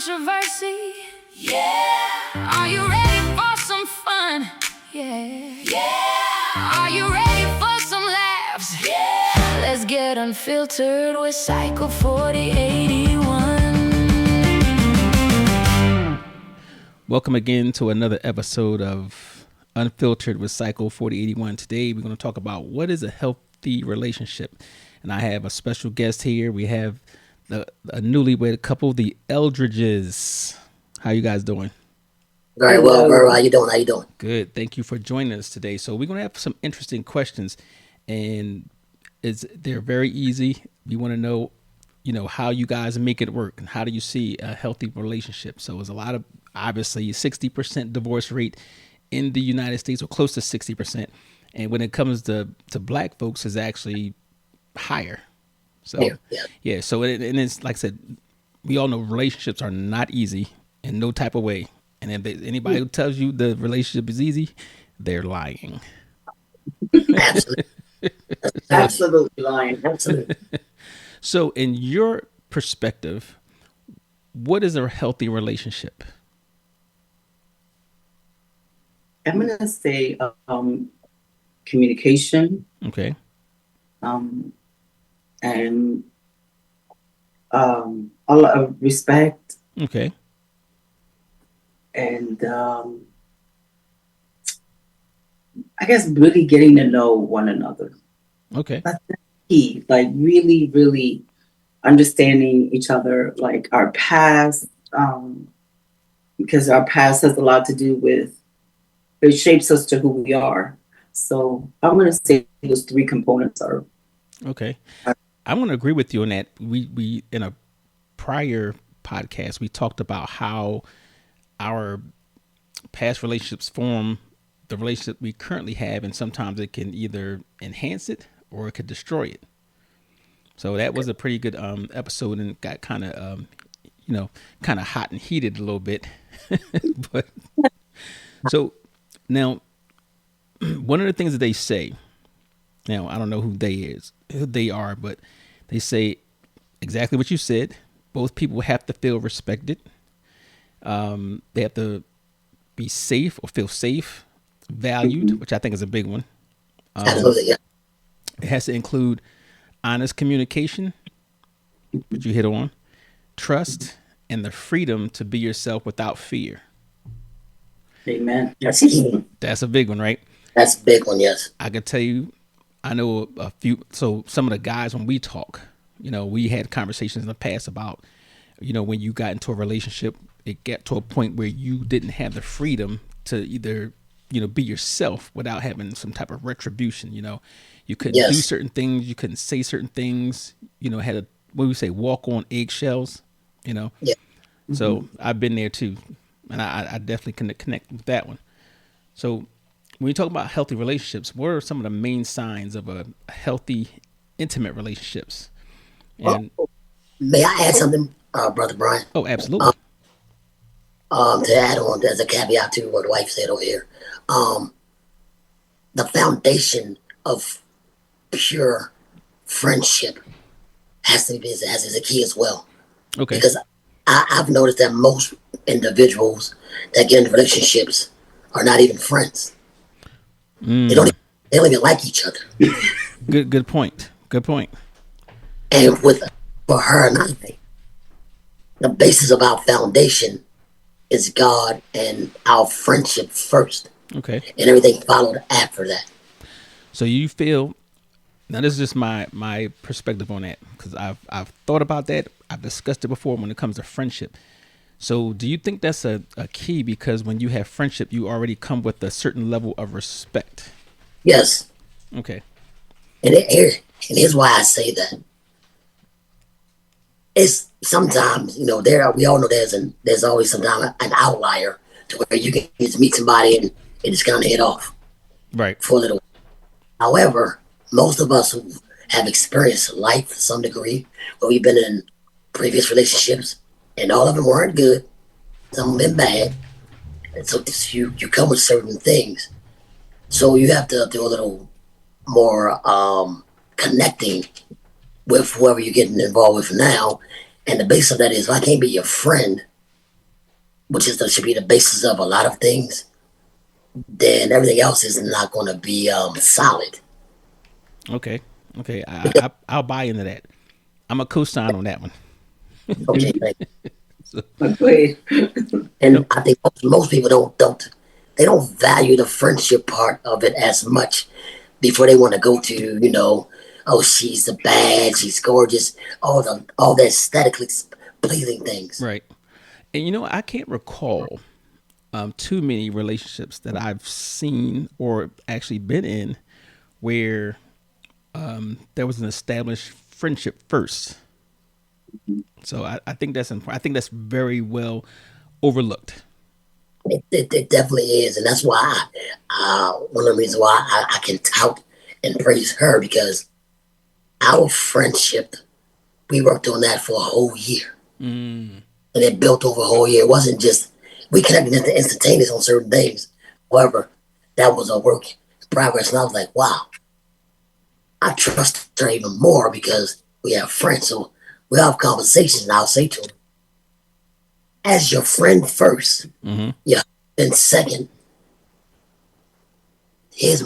controversy? Yeah. Are you ready for some fun? Yeah. Yeah. Are you ready for some laughs? Yeah. Let's get unfiltered with Cycle 4081. Welcome again to another episode of Unfiltered with Cycle 4081. Today we're going to talk about what is a healthy relationship. And I have a special guest here. We have a newlywed couple, the Eldridges. How you guys doing? Very well, How you doing? Good. Thank you for joining us today. So we're going to have some interesting questions, and they're very easy. We want to know, how you guys make it work, and how do you see a healthy relationship? So there's a lot of, obviously, 60% divorce rate in the United States, or close to 60%. And when it comes to black folks, is actually higher. So yeah. So it's like I said, we all know relationships are not easy in no type of way. And if anybody who tells you the relationship is easy, they're lying. Absolutely. Absolutely lying. Absolutely. So in your perspective, what is a healthy relationship? I'm going to say communication. Okay. And a lot of respect. Okay. And I guess really getting to know one another. Okay. That's the key. Like really, really understanding each other, like our past, because our past has a lot to do with, it shapes us to who we are. So I'm going to say those three components are. Okay. I'm going to agree with you on that. We in a prior podcast, we talked about how our past relationships form the relationship we currently have, and sometimes it can either enhance it or it could destroy it. So that was a pretty good episode, and got kind of kind of hot and heated a little bit. But so now, one of the things that they say, now I don't know who they are, but they say exactly what you said. Both people have to feel respected. They have to be safe or feel safe, valued, which I think is a big one. Absolutely, yeah. It has to include honest communication, which you hit on, trust, and the freedom to be yourself without fear. Amen. That's a big one, right? That's a big one, yes. I could tell you, I know a few. So some of the guys, when we talk, we had conversations in the past about, when you got into a relationship, it got to a point where you didn't have the freedom to either, be yourself without having some type of retribution. You couldn't do certain things. You couldn't say certain things, had a, what do we say, walk on eggshells, Yeah. So I've been there too. And I definitely can connect with that one. So when you talk about healthy relationships, what are some of the main signs of a healthy, intimate relationships? And may I add something, Brother Brian? Oh, absolutely. To add on as a caveat to what the wife said over here, the foundation of pure friendship has to be as a key as well. Okay. Because I've noticed that most individuals that get into relationships are not even friends. They don't even like each other. Good point. And for her and I, the basis of our foundation is God and our friendship first. Okay. And everything followed after that. So you feel, now this is just my perspective on that, because I've thought about that. I've discussed it before when it comes to friendship. So do you think that's a key, because when you have friendship, you already come with a certain level of respect? Yes. Okay. And here's why I say that. It's sometimes, we all know there's always sometimes an outlier to where you can just meet somebody and just kind of hit off. Right. For a little. However, most of us who have experienced life to some degree, where we've been in previous relationships, and all of them weren't good, some of them been bad, and so you come with certain things. So you have to do a little more connecting with whoever you're getting involved with now. And the base of that is, if I can't be your friend, which should be the basis of a lot of things, then everything else is not going to be solid. Okay. Okay. I'll buy into that. I'm a co-sign on that one. Okay, So, Wait. and I think most people don't value the friendship part of it as much before they want to go to, oh, she's the bad, she's gorgeous, all the aesthetically pleasing things. right. And I can't recall too many relationships that I've seen or actually been in where there was an established friendship first. So I think that's important. I think that's very well overlooked. It definitely is, and that's why one of the reasons why I can tout and praise her because our friendship, we worked on that for a whole year, and it built over a whole year. It wasn't just we connected instantaneous on certain things. However, that was a work in progress, and I was like, wow, I trust her even more because we have friends. So we have conversations, and I'll say to her, as your friend 1st, yeah, then second, here's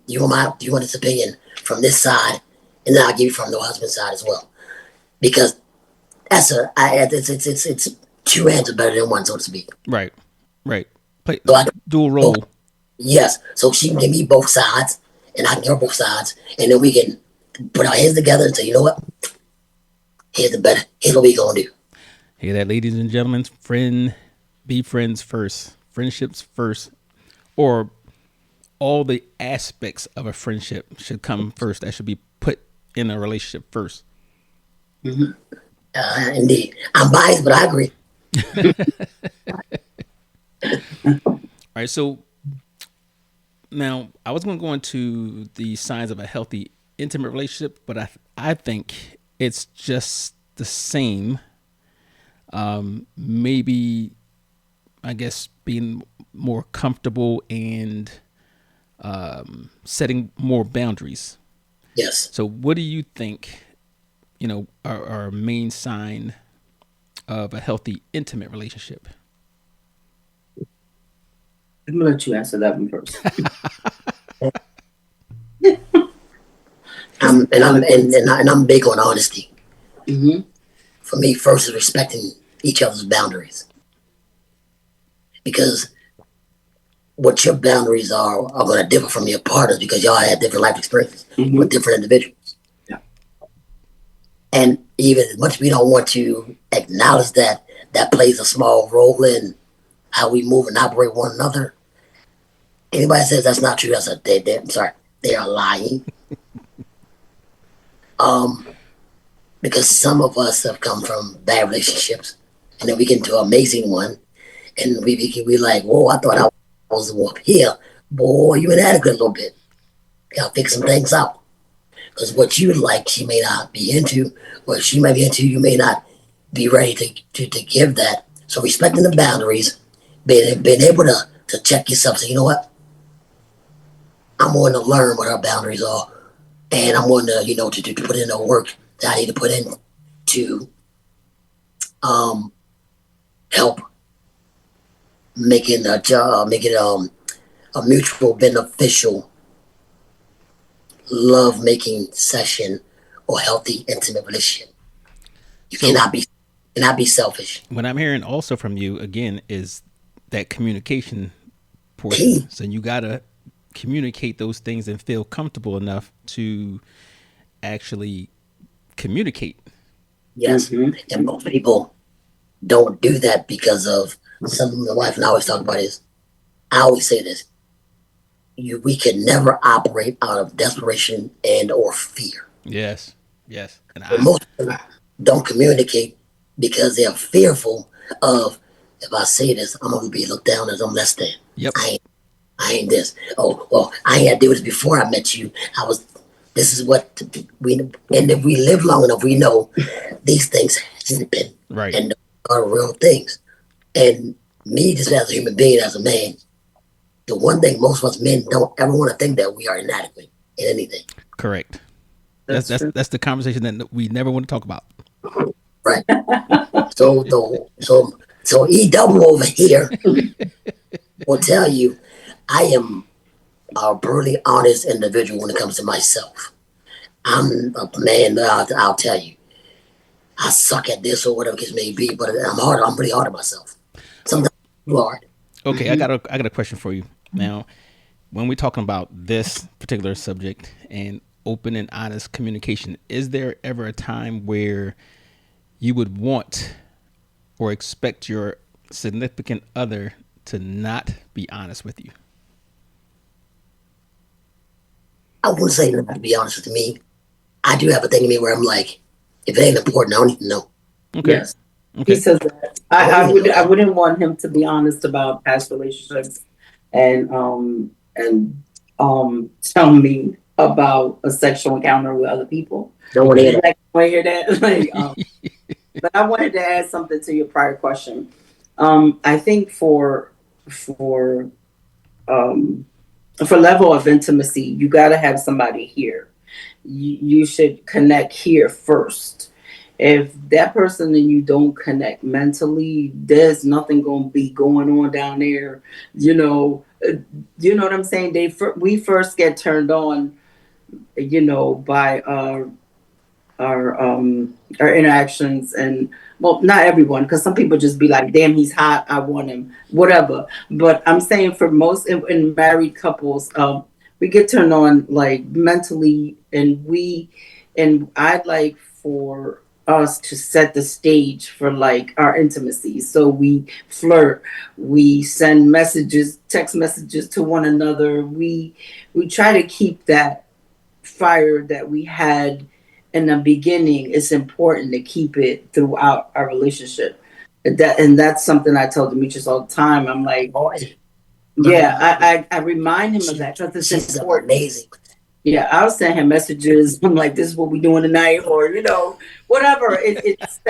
you want this opinion from this side, and then I'll give you from the husband side as well, because it's two hands are better than one, so to speak. Right. Right. Play So dual role. yes, so she can give me both sides, and I can give her both sides, and then we can put our heads together and say, you know what, here's what we gonna do. Hear that, ladies and gentlemen? Be friends first. Friendships first, or all the aspects of a friendship should come first. That should be put in a relationship first. Indeed, I'm biased, but I agree. All right. So now I was going to go into the signs of a healthy, intimate relationship, but I think it's just the same. Maybe, I guess, being more comfortable and setting more boundaries. Yes. So, what do you think? Are a main sign of a healthy, intimate relationship? I'm gonna let you answer that one first. I'm big on honesty. Mm-hmm. For me, first is respecting each other's boundaries, because what your boundaries are going to differ from your partners because y'all had different life experiences with different individuals. Yeah. And even as much as we don't want to acknowledge that plays a small role in how we move and operate one another. Anybody says that's not true, I'm sorry, they are lying. Because some of us have come from bad relationships, and then we get into an amazing one, and we like, whoa, I thought I was up here. Boy, you inadequate a little bit. Gotta fix some things out. Because what you like, she may not be into. What she might be into, you may not be ready to give that. So respecting the boundaries, being able to check yourself, say, you know what? I'm going to learn what our boundaries are, and I'm going to, to put in the work that I need to put in to help making a job, make it a mutual beneficial love making session or healthy intimate relationship. You So, cannot be selfish. what I'm hearing also from you again is that communication Key. portion. So you gotta communicate those things and feel comfortable enough to actually communicate. Yes. And most people don't do that because of something my wife and I always talk about is I always say this. We can never operate out of desperation and or fear. Yes. Yes. And But most people don't communicate because they're fearful of if I say this, I'm gonna be looked down as I'm less than. Yep. I ain't this. Oh, well, I ain't had to do this before I met you. This is what and if we live long enough, we know these things happen. Right. And are real things. And me, just as a human being, as a man, the one thing most of us men don't ever want to think that we are inadequate in anything. Correct. That's That's the conversation that we never want to talk about. Right. So So EW over here will tell you I am a brutally honest individual when it comes to myself. I'm a man that I'll tell you. I suck at this or whatever the case may be, but I'm pretty hard on myself. Sometimes too hard. Okay, I got a question for you. Now, when we're talking about this particular subject and open and honest communication, is there ever a time where you would want or expect your significant other to not be honest with you? I wouldn't say that, to be honest with me. I do have a thing in me where I'm like, if it ain't important, I don't need to know. Okay. Yes. He Okay. says that. I wouldn't want him to be honest about past relationships and tell me about a sexual encounter with other people. Don't want to hear that. Like, want to hear that? But I wanted to add something to your prior question. I think for level of intimacy, you got to have somebody here. You should connect here first. If that person and you don't connect mentally, there's nothing going to be going on down there. You know what I'm saying? We first get turned on, by our interactions, and well, not everyone, because some people just be like, damn, he's hot, I want him, whatever. But I'm saying for most in married couples, we get turned on like mentally, and I'd like for us to set the stage for like our intimacy. So we flirt, we send messages, text messages to one another. We try to keep that fire that we had in the beginning. It's important to keep it throughout our relationship. That's something I tell Demetrius all the time. I'm like, I remind him of that because it's important. Amazing. Yeah, I'll send him messages. I'm like, this is what we doing tonight, or whatever. It's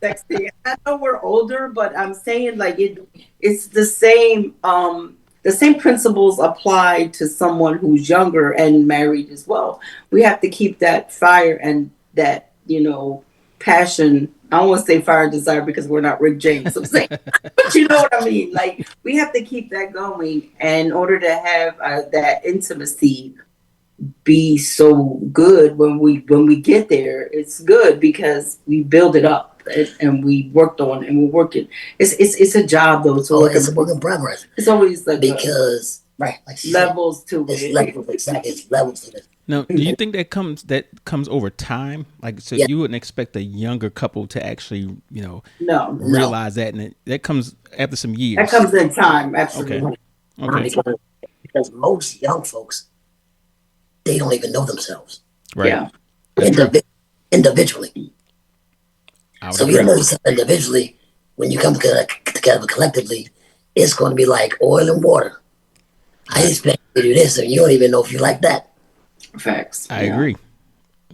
sexy. I know we're older, but I'm saying like it's the same. The same principles apply to someone who's younger and married as well. We have to keep that fire and that, passion. I don't want to say fire and desire because we're not Rick James. I'm saying, but you know what I mean? Like, we have to keep that going in order to have that intimacy be so good when we get there. It's good because we build it up. And we worked on it, and we're working. It's a job though. So it's a work in progress. It's always like because like levels to it's it. levels, exactly. It's levels to it. Now, do you think that comes over time? Like, so you wouldn't expect a younger couple to actually, realize that, and that comes after some years. That comes in time, absolutely. Okay. Because most young folks, they don't even know themselves. Right. Yeah. Individually. So if you don't know yourself individually, when you come together collectively, it's going to be like oil and water. I expect you to do this, and you don't even know if you like that. Facts. I agree.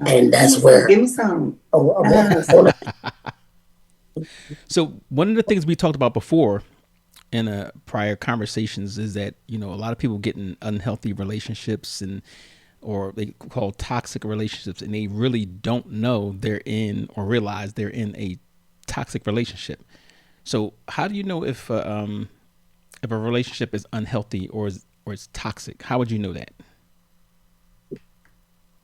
And that's where. Give me some. So one of the things we talked about before in prior conversations is that, a lot of people get in unhealthy relationships or they call toxic relationships, and they really don't know they're in or realize they're in a toxic relationship. So how do you know if a relationship is unhealthy or it's toxic? How would you know that?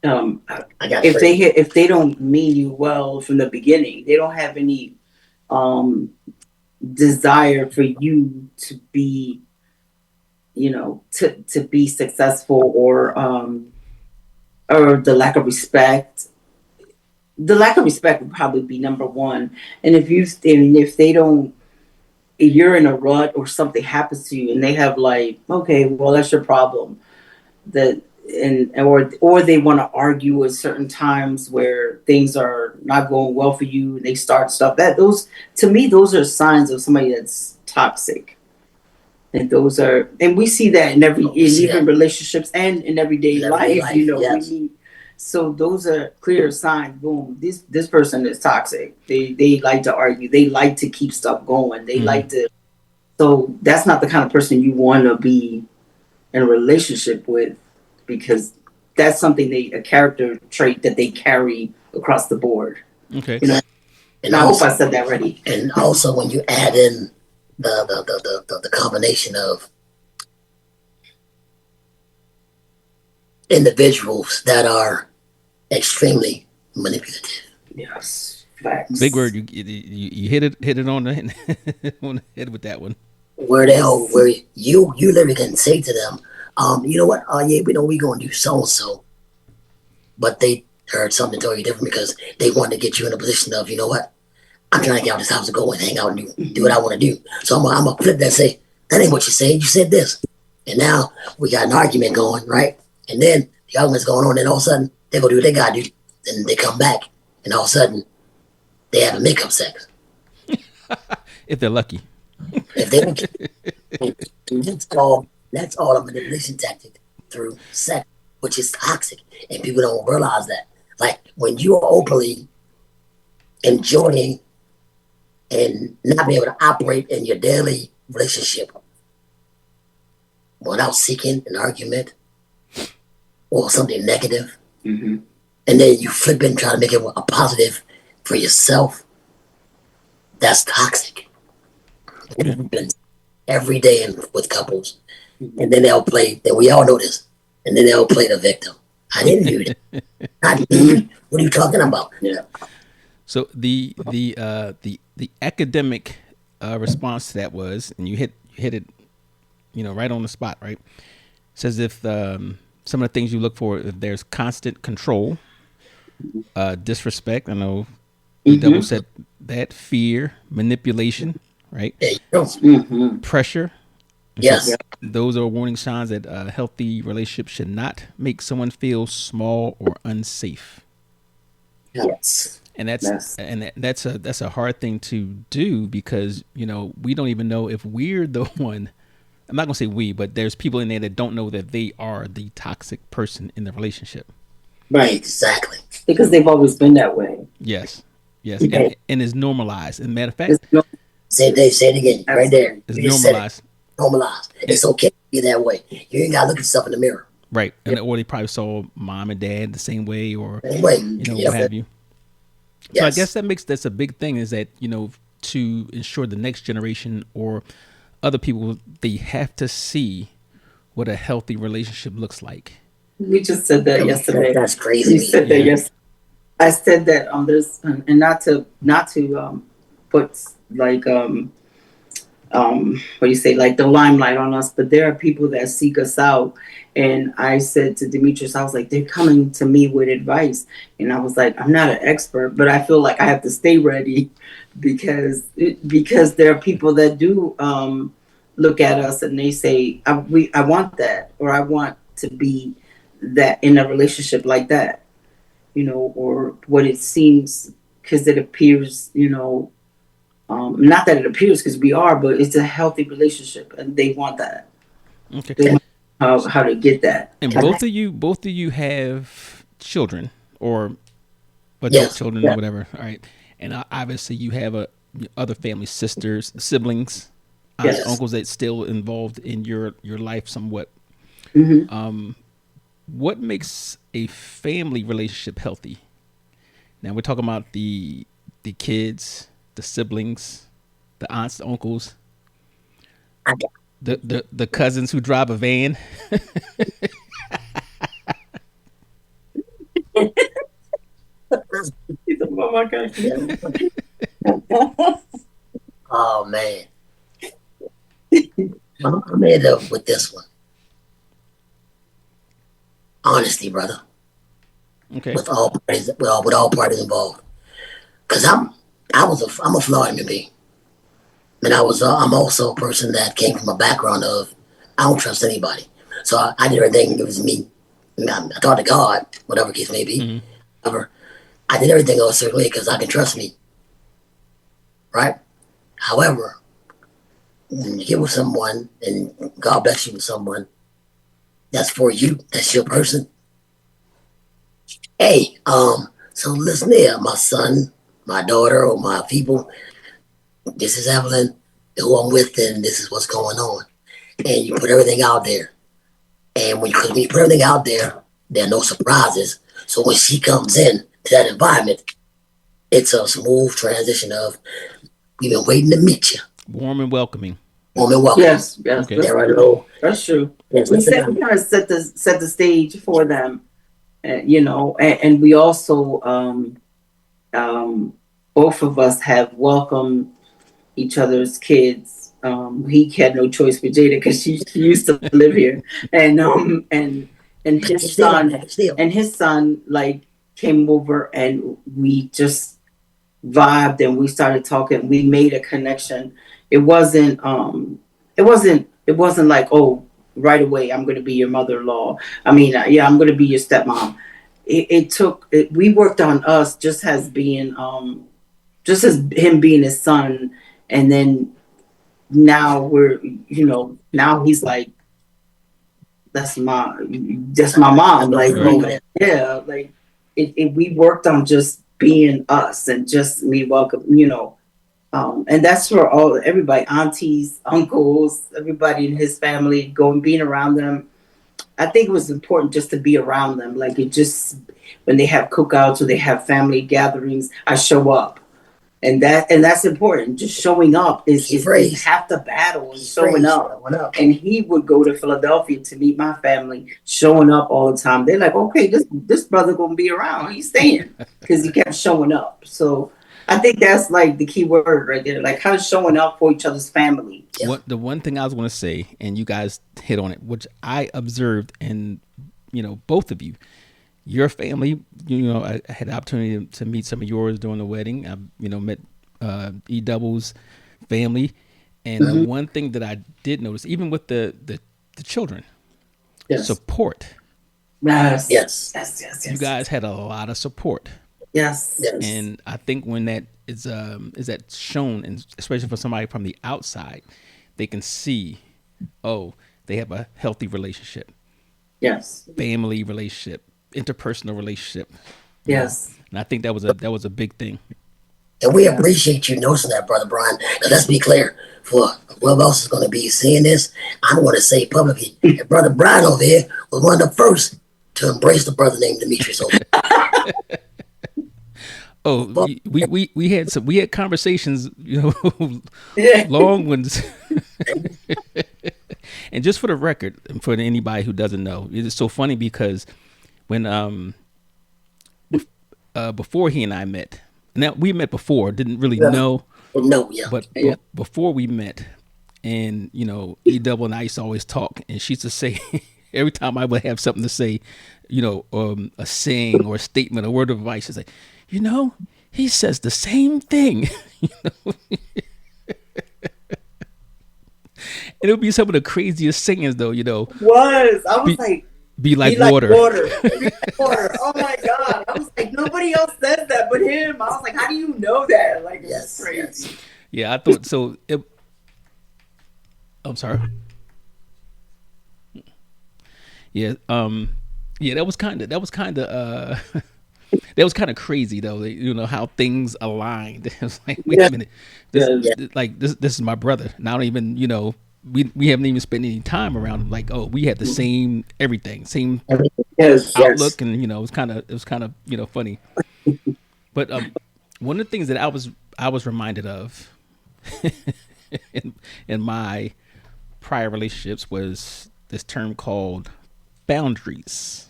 If they don't mean you well from the beginning, they don't have any desire for you to be, to be successful, or the lack of respect. The lack of respect would probably be number one. And if they don't, if you're in a rut or something happens to you and they have like, okay, well, that's your problem. Or they want to argue at certain times where things are not going well for you, and they start stuff to me, those are signs of somebody that's toxic. And we see that in even relationships and in everyday life. Yes. So those are clear signs. Boom, this person is toxic. They like to argue. They like to keep stuff going. They like to. So that's not the kind of person you want to be in a relationship with, because that's something a character trait that they carry across the board. Okay. And I hope I said that right. And also, when you add in the combination of individuals that are extremely manipulative. Yes, Big facts. word. You hit it on the on the head with that one. Where you literally can say to them, you know what? Oh yeah, we know we gonna do so and so, but they heard something totally different because they want to get you in a position of, you know what? I'm trying to get out of this house and go and hang out and do what I want to do. So I'm gonna flip that and say, that ain't what you said. You said this. And now we got an argument going, right? And then the argument's going on, and all of a sudden they go do what they gotta do. Then they come back, and all of a sudden they have a makeup sex. If they're lucky. If they don't, that's all a manipulation tactic through sex, which is toxic, and people don't realize that. Like when you are openly enjoying and not being able to operate in your daily relationship without seeking an argument or something negative, Mm-hmm. and then you flip it and try to make it a positive for yourself, that's toxic. It Okay. happens every day with couples. And then they'll play, then we all know this, and then they'll play the victim. I didn't do that. Not me. What are you talking about? Yeah. So the academic response to that was, and you hit it, right on the spot, right? Says if some of the things you look for, if there's constant control, disrespect. I know you double said that, fear, manipulation, right? There you go. Mm-hmm. Pressure. And so Yes. those are warning signs that a healthy relationship should not make someone feel small or unsafe. Yes. And Yes. that's a hard thing to do because we don't even know if we're the one. I'm not gonna say we, but there's people in there that don't know that they are the toxic person in the relationship. Right. Exactly. Because they've always been that way. Yes, yes, Okay. and it's normalized. As a matter of It's fact, no, Say it again, right there. it's You just said it. normalized. Normalized. And, It's okay to be that way. You ain't gotta look at yourself in the mirror. right, and or they probably saw mom and dad the same way, or Same way. what Yep. have you. So I Yes. guess that's a big thing is that to ensure the next generation or other people, they have to see what a healthy relationship looks like. we just said that yesterday. That's crazy. We to me. said that Yeah. yesterday. I said that there's and not to put like what do you say, like the limelight on us, but there are people that seek us out. And I said to Demetrius, I was like, they're coming to me with advice. And I was like, I'm not an expert, but I feel like I have to stay ready because there are people that do look at us and they say, I want that, or I want to be that in a relationship like that, or what it seems, because it appears, not that it appears because we are, but it's a healthy relationship and they want that. Okay. They want how to get that. And both of you have children or adult Yes. children or whatever. All right. And obviously you have other family, sisters, siblings, aunts, Yes. uncles that's still involved in your life somewhat. Mm-hmm. What makes a family relationship healthy? Now we're talking about the kids, the siblings, the aunts, the uncles, I got- the cousins who drive a van. Oh my gosh. Oh man. I'm in love with this one. Honestly, brother. Okay. With all parties, with all parties involved. Cause I'm a flawed human being, and I'm also a person that came from a background of I don't trust anybody. So I did everything. It was me. I talked to God, whatever case may be. Mm-hmm. However, I did everything a certain way because I can trust me, right? However, when you get with someone and God bless you with someone that's for you, that's your person. Hey, so listen here, my son, my daughter, or my people. This is Evelyn, who I'm with, and this is what's going on. And you put everything out there. And when you put everything out there, there are no surprises. So when she comes in to that environment, it's a smooth transition of we've been waiting to meet you. Warm and welcoming. Warm and welcome. Yes, yes, Okay. There are no. that's true. There's We nothing. kind of set the stage for them, you know, and we also both of us have welcomed each other's kids. He had no choice with Jada because she used to live here, and his son Still. and his son like came over and we just vibed and we started talking. We made a connection. It wasn't like, oh, right away I'm going to be your mother-in-law. I mean, yeah, I'm going to be your stepmom. It took it, we worked on us just as him being his son, and then now now he's like, that's my mom, like, Right. yeah, like we worked on just being us and just me welcome, and that's for everybody, aunties, uncles, everybody in his family, going being around them. I think it was important just to be around them. Like, it just, when they have cookouts or they have family gatherings, I show up. And that's important. Just showing up is half the battle, is showing up. And he would go to Philadelphia to meet my family, showing up all the time. They're like, okay, this brother gonna be around. He's staying because he kept showing up. So I think that's like the key word right there. Like, kind of showing up for each other's family. What the one thing I was going to say, and you guys hit on it, which I observed in both of you, your family. I had the opportunity to meet some of yours during the wedding. I met E Double's family, and the one thing that I did notice, even with the children, Yes. support. Yes. Yes. Yes. You guys had a lot of support. Yes. Yes. And I think when that is that shown, and especially for somebody from the outside, they can see, oh, they have a healthy relationship, Yes. family relationship, interpersonal relationship. Yes. And I think that was a big thing. And we appreciate you noticing that, Brother Brian. Now, let's be clear. For whoever else is going to be seeing this, I want to say publicly that Brother Brian over here was one of the first to embrace the brother named Demetrius. Oh, we had conversations, long ones. And just for the record, for anybody who doesn't know, it's so funny because when before he and I met, now we met before, didn't really know, No, yeah. but before we met, and E Double and I used to always talk, and she used to say every time I would have something to say, a saying or a statement, a word of advice, she's like, he says the same thing. And it would be some of the craziest sayings, though. I was like, be like be like water. Be like water. Oh my God. I was like, nobody else says that but him. I was like, how do you know that? Like, it's crazy. Yes. Yeah, I thought so. I'm sorry. Yeah, yeah, that was kind of that was kind of crazy though. How things aligned. It's like, wait a minute, this is my brother. And I don't even we haven't even spent any time around him. Like, oh, we had the same everything, same outlook, and it was kind of funny. But one of the things that I was reminded of in my prior relationships was this term called boundaries.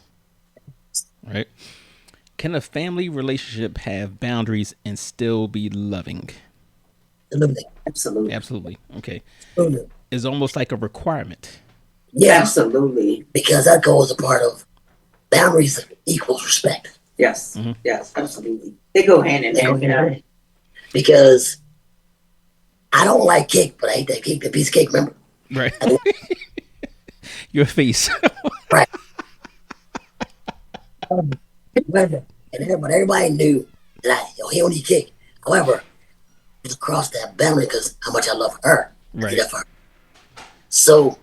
Right? Can a family relationship have boundaries and still be loving? Absolutely. Absolutely. Okay. Absolutely. It's almost like a requirement. Yeah, Absolutely. because that goes a part of boundaries equals respect. Yes. Mhm. Yes, absolutely. They go hand in hand. Because I don't like cake, but I hate that cake, the piece of cake, remember? Right. Your face. Right. But everybody knew that he don't eat cake. However, just crossed that boundary because how much I love her. I Right. did that for her. So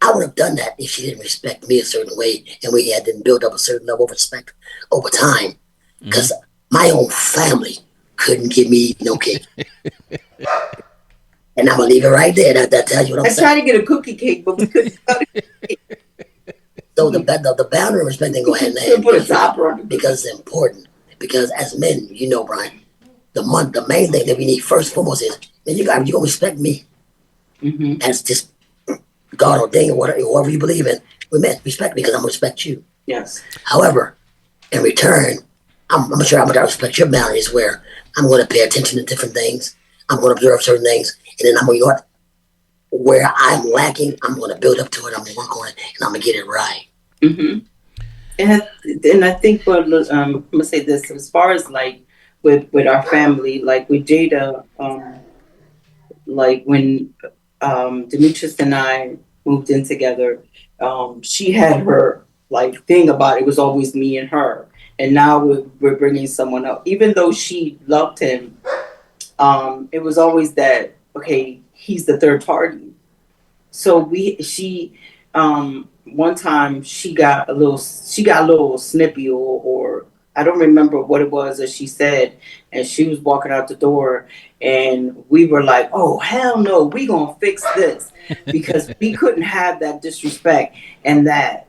I would have done that if she didn't respect me a certain way and we didn't build up a certain level of respect over time. Because my own family couldn't give me no cake. And I'm going to leave it right there. That tells you what I'm I saying. tried to get a cookie cake, but we couldn't So the boundary and respect then go hand in put a hand topper on it. because it's important. Because as men, Brian, the main thing that we need first and foremost is, man, you gonna respect me as just God ordained, whatever you believe in. We meant respect me because I'm gonna respect you. Yes. However, in return, I'm sure I'm gonna respect your boundaries where I'm gonna pay attention to different things. I'm gonna observe certain things, and then I'm gonna, you know what, where I'm lacking, I'm gonna build up to it. I'm gonna work on it, and I'm gonna get it right. Mm-hmm. And I think I'm gonna say this as far as like with our family, like with Jada, like when Demetrius and I moved in together, she had her like thing about it was always me and her, and now we're bringing someone up. Even though she loved him, it was always that okay, he's the third party. So one time she got a little snippy or I don't remember what it was that she said, and she was walking out the door, and we were like, oh hell no, we gonna fix this, because we couldn't have that disrespect and that,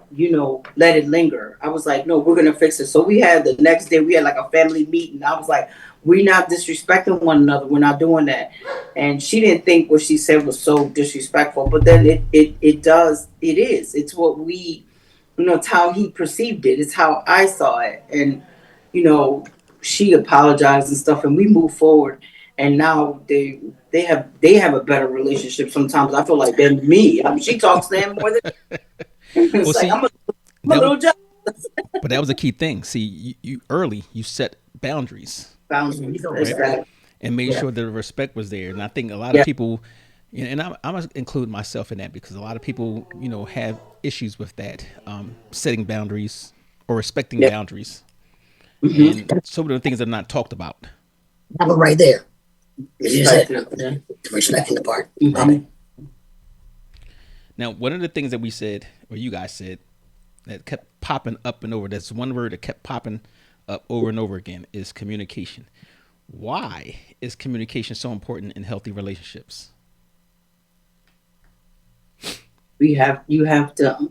let it linger. I was like, no, we're gonna fix it. So we had the next day we had like a family meeting. I was like, we're not disrespecting one another, we're not doing that. And she didn't think what she said was so disrespectful, but then it's what we, it's how he perceived it, it's how I saw it. And you know she apologized and stuff, and we moved forward, and now they have a better relationship. Sometimes I feel like than me. I mean, she talks to him more than Well, it's like see, I'm a that was, little jealous. but that was a key thing. See, you early you set boundaries, Boundaries, right, exactly. and made Yeah. sure that the respect was there. And I think a lot of Yeah. people, and I'm gonna include myself in that because a lot of people, have issues with that, setting boundaries or respecting Yeah. boundaries, Mm-hmm. and some of the things that are not talked about. That one right there. As you said, Yeah. the respecting the part. Right. Mm-hmm. Now, one of the things that we said, or you guys said, that kept popping up and over, that's one word that kept popping up over and over again, is communication. Why is communication so important in healthy relationships? You have to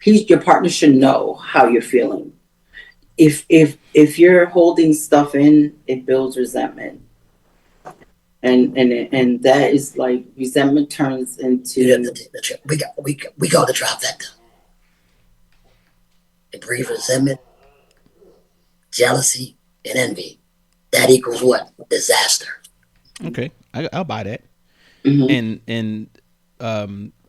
your partner should know how you're feeling. If you're holding stuff in, it builds resentment, and that is like resentment turns You have into we call the trifecta. It breeds resentment, jealousy, and envy. That equals what? Disaster. Okay, I'll buy that. mhm, And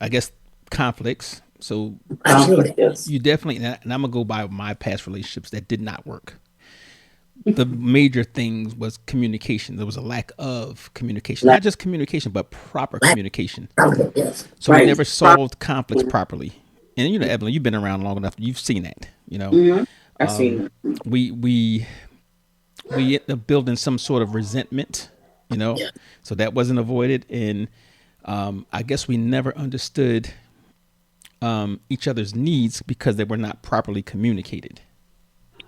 I guess conflicts. So Absolutely. yes. you definitely, and I'm gonna go by my past relationships that did not work. The major things was communication. There was a lack of communication, not just communication, but proper Lack- communication. Yes. So we Right. never solved conflicts properly. And Evelyn, you've been around long enough. You've seen that. Mm-hmm. I've seen it. We end up building some sort of resentment. Yeah. So that wasn't avoided, and I guess we never understood each other's needs because they were not properly communicated.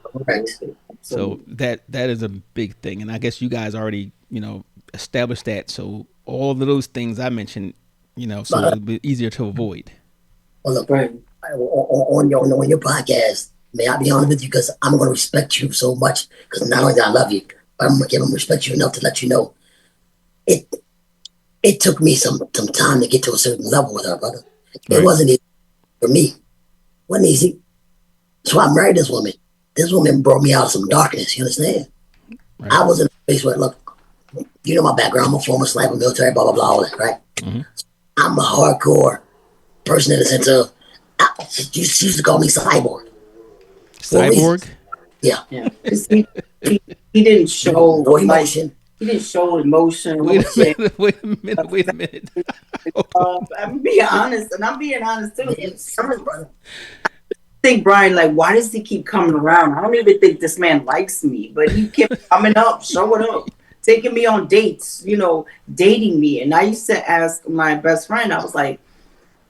Correct. So that is a big thing, and I guess you guys already established that. So all of those things I mentioned, so it'll be easier to avoid. Well, look, Right. on your podcast, may I be honest with you because I'm going to respect you so much because not only do I love you, but I'm going to respect you enough to let you know it. It took me some time to get to a certain level with her, brother. It Right. wasn't easy for me. It wasn't easy. So I married this woman. This woman brought me out of some darkness. You understand? Right. I was in a place where, look, you know my background. I'm a former sniper, military, blah blah blah, all that, right? Mm-hmm. I'm a hardcore person in the sense of she used to call me cyborg for a reason. Cyborg. Yeah, Yeah. 'Cause he didn't show no emotion. he didn't show emotion. Wait a minute. Wait a minute. Wait a minute. I'm being honest, and I'm being honest too. It's, brother. Think Brian, like, why does he keep coming around? I don't even think this man likes me, but he kept coming up, showing up, taking me on dates, dating me. And I used to ask my best friend, I was like,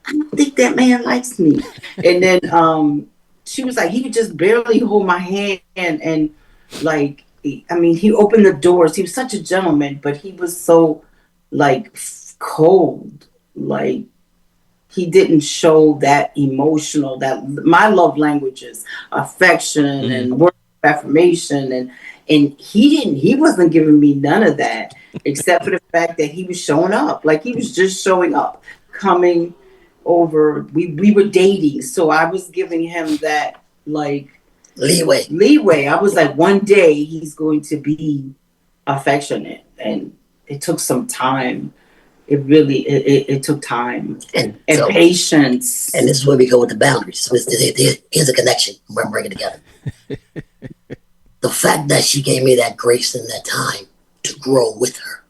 I don't think that man likes me. And then she was like, he would just barely hold my hand, and like, he opened the doors. He was such a gentleman, but he was so like cold, like he didn't show that emotional, that my love languages, affection Mm-hmm. and word of affirmation, And he wasn't giving me none of that, except for the fact that he was showing up. Like he was just showing up, coming over. We were dating. So I was giving him that like leeway. I was like, one day he's going to be affectionate. And it took some time. It took time and so, patience. And this is where we go with the boundaries. So here's a connection. We're bringing together. The fact that she gave me that grace and that time to grow with her.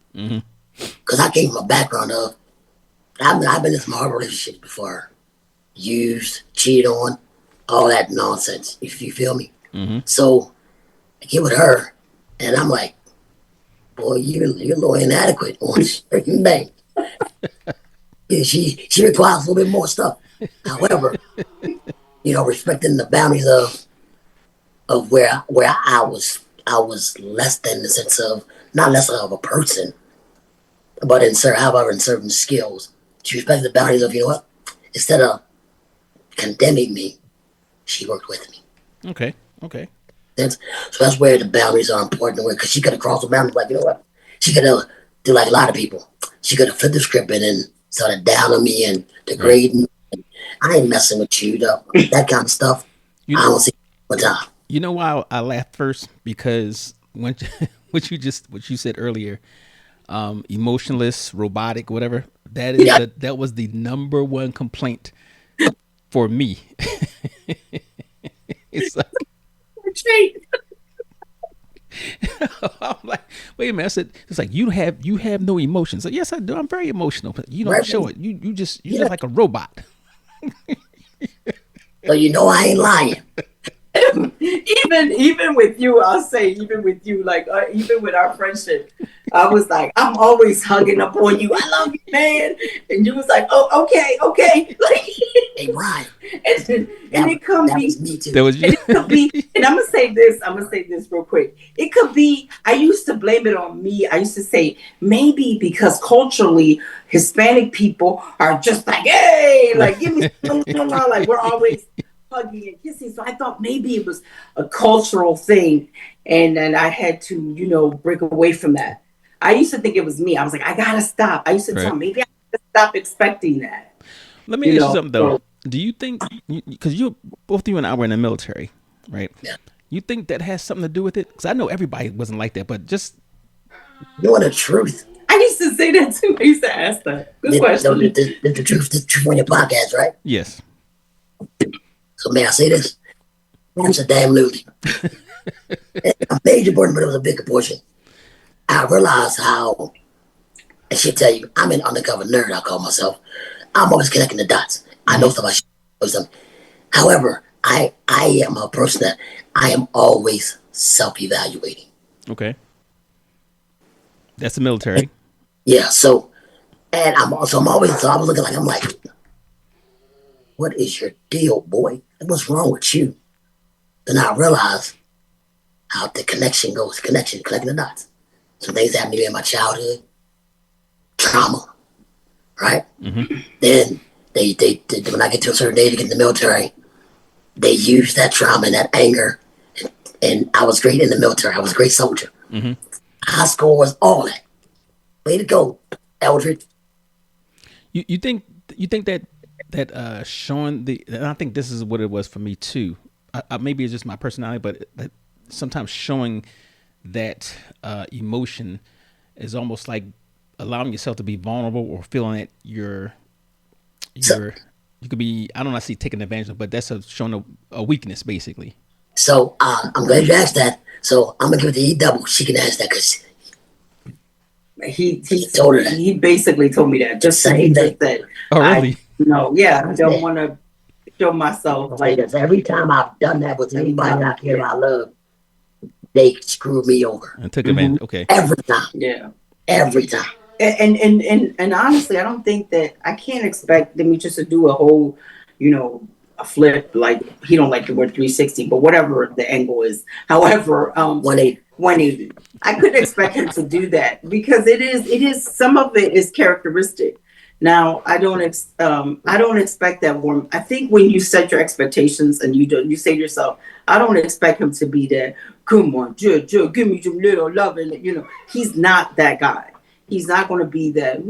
Because I came from a background of, I've been in some hard relationships before. Used, cheated on, all that nonsense, if you feel me. So I get with her, and I'm like, boy, you're a little inadequate on certain things. She requires a little bit more stuff. However, respecting the boundaries of where I was less than, in the sense of not less of a person, but in certain skills. She respected the boundaries of, instead of condemning me, she worked with me. Okay. So that's where the boundaries are important, because she could have crossed the boundaries, like, she could have do like a lot of people. She could have flipped the script and started down on me and degrading. Right. I ain't messing with you, though. That kind of stuff. I don't see one time. You know why I laughed first? Because what you said earlier, emotionless, robotic, whatever. That was the number one complaint for me. It's like, I'm like, wait a minute. I said, it's like you have no emotions. So, yes, I do. I'm very emotional, but you don't show it. You're just like a robot. So I ain't lying. even with you, I'll say, even with you, like even with our friendship, I was like, I'm always hugging up on you. I love you, man. And you was like, oh, okay. Like, hey, Ryan. And it could be me too. That was you. And it could be, and I'm gonna say this real quick. It could be, I used to blame it on me. I used to say maybe because culturally Hispanic people are just like, hey, like give me like we're always hugging and kissing. So I thought maybe it was a cultural thing, and then I had to, break away from that. I used to think it was me. I was like, I gotta stop. I used to tell maybe I gotta stop expecting that. Let me ask you something though. Do you think, because both you and I were in the military, right? Yeah. You think that has something to do with it? Because I know everybody wasn't like that, but just the truth. I used to say that too. I used to ask that. Good question. The truth on your podcast, right? Yes. So may I say this? That's a damn losing. A major portion, but it was a bigger portion. I realized how, and she'll tell you, I'm an undercover nerd, I call myself. I'm always connecting the dots. I know stuff, I should know something. However, I am a person that I am always self-evaluating. Okay. That's the military. Yeah, so I was looking like, I'm like, what is your deal, boy? What's wrong with you? Then I realized how the connection goes, connecting the dots. Some things happened to me in my childhood, trauma, right? Then they when I get to a certain age to get in the military, they use that trauma and that anger, and I was great in the military. I was a great soldier. High scores, all that. Way to go, Eldridge. You think that showing and I think this is what it was for me too. Maybe it's just my personality, but sometimes showing that emotion is almost like allowing yourself to be vulnerable or feeling that you could be, I don't know, taking advantage of, but that's showing a weakness basically. So I'm glad you asked that. So I'm gonna give it to E double. She can ask that because he told her that. He basically told me that. Just saying that. Oh really? I don't want to show myself like that. Every time I've done that with anybody I care I love, they screwed me over and took advantage. Okay. Every time. Yeah. Every time. And honestly, I don't think that I can't expect them just to do a whole, a flip. Like he don't like the word 360, but whatever the angle is. However, 180. I couldn't expect him to do that because it is some of it is characteristic. Now, I don't expect that warm. I think when you set your expectations and you say to yourself, I don't expect him to be that. Come on, Joe, give me some little love, and he's not that guy. He's not going to be that.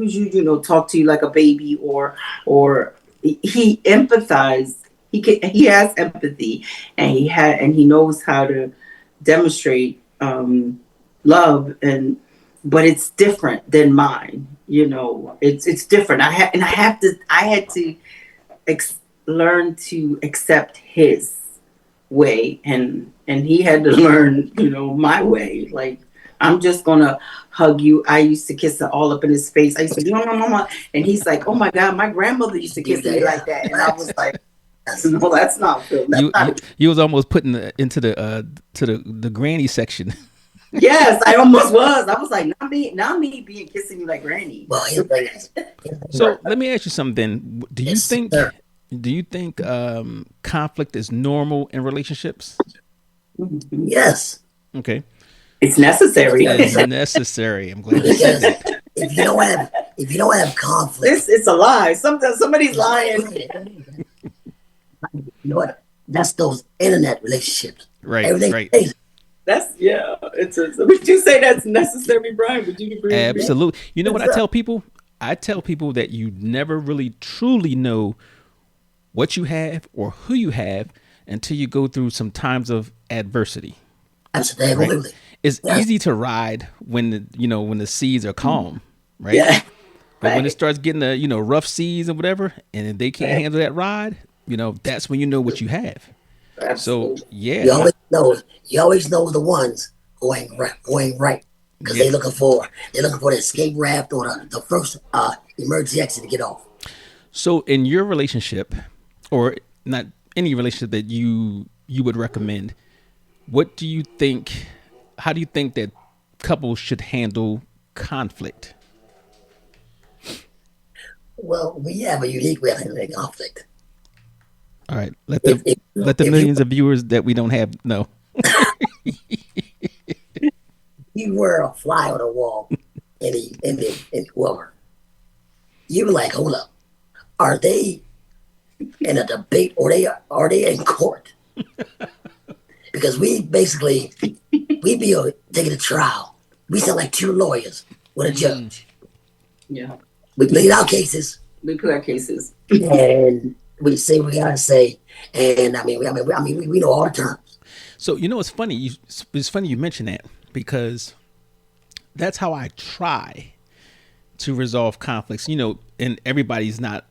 Talk to you like a baby, or he empathize. He has empathy, and he knows how to demonstrate love, but it's different than mine. It's different. I had to learn to accept his way, and he had to learn my way. Like, I'm just gonna hug you. I used to kiss it all up in his face. I used to do mama, and he's like, oh my god, my grandmother used to kiss me like that, and I was like, no, that's not Phil. You was almost putting into the granny section. Yes, I almost was. I was like, not me being kissing you like granny. Well, So let me ask you something. Do you Yes, think sir. conflict is normal in relationships? Yes. Okay. It's necessary. It's necessary. I'm glad you said Because that. if you don't have conflict, It's a lie. Sometimes somebody's lying. you know what? That's those internet relationships. Right, Everything right. crazy. Would you say that's necessary, Brian? Would you agree? Absolutely. You know what I Yes, sir. tell people? I tell people that you never really truly know what you have or who you have until you go through some times of adversity. Right? Absolutely. It's Yes. easy to ride when the seas are calm, right? Yeah. But when it Right. starts getting the rough seas and whatever, and if they can't handle that ride, that's when you know what you have. So Absolutely. You yeah, always know the ones who ain't right. Because yeah. they're looking for the escape raft or the first emergency exit to get off. So in your relationship, or not any relationship that you would recommend, what do you think? How do you think that couples should handle conflict? Well, we have a unique way of handling conflict. All right, let If, the if, let the if you millions of viewers that we don't have know. you were a fly on the wall in whoever, you were like, hold up, are they in a debate or are they in court? Because we be taking a trial. We sound like two lawyers with a judge. Yeah. We plead our cases We put our cases. and we say what we gotta say. And we know all the terms. So it's funny. It's funny you mention that because that's how I try to resolve conflicts. And everybody's not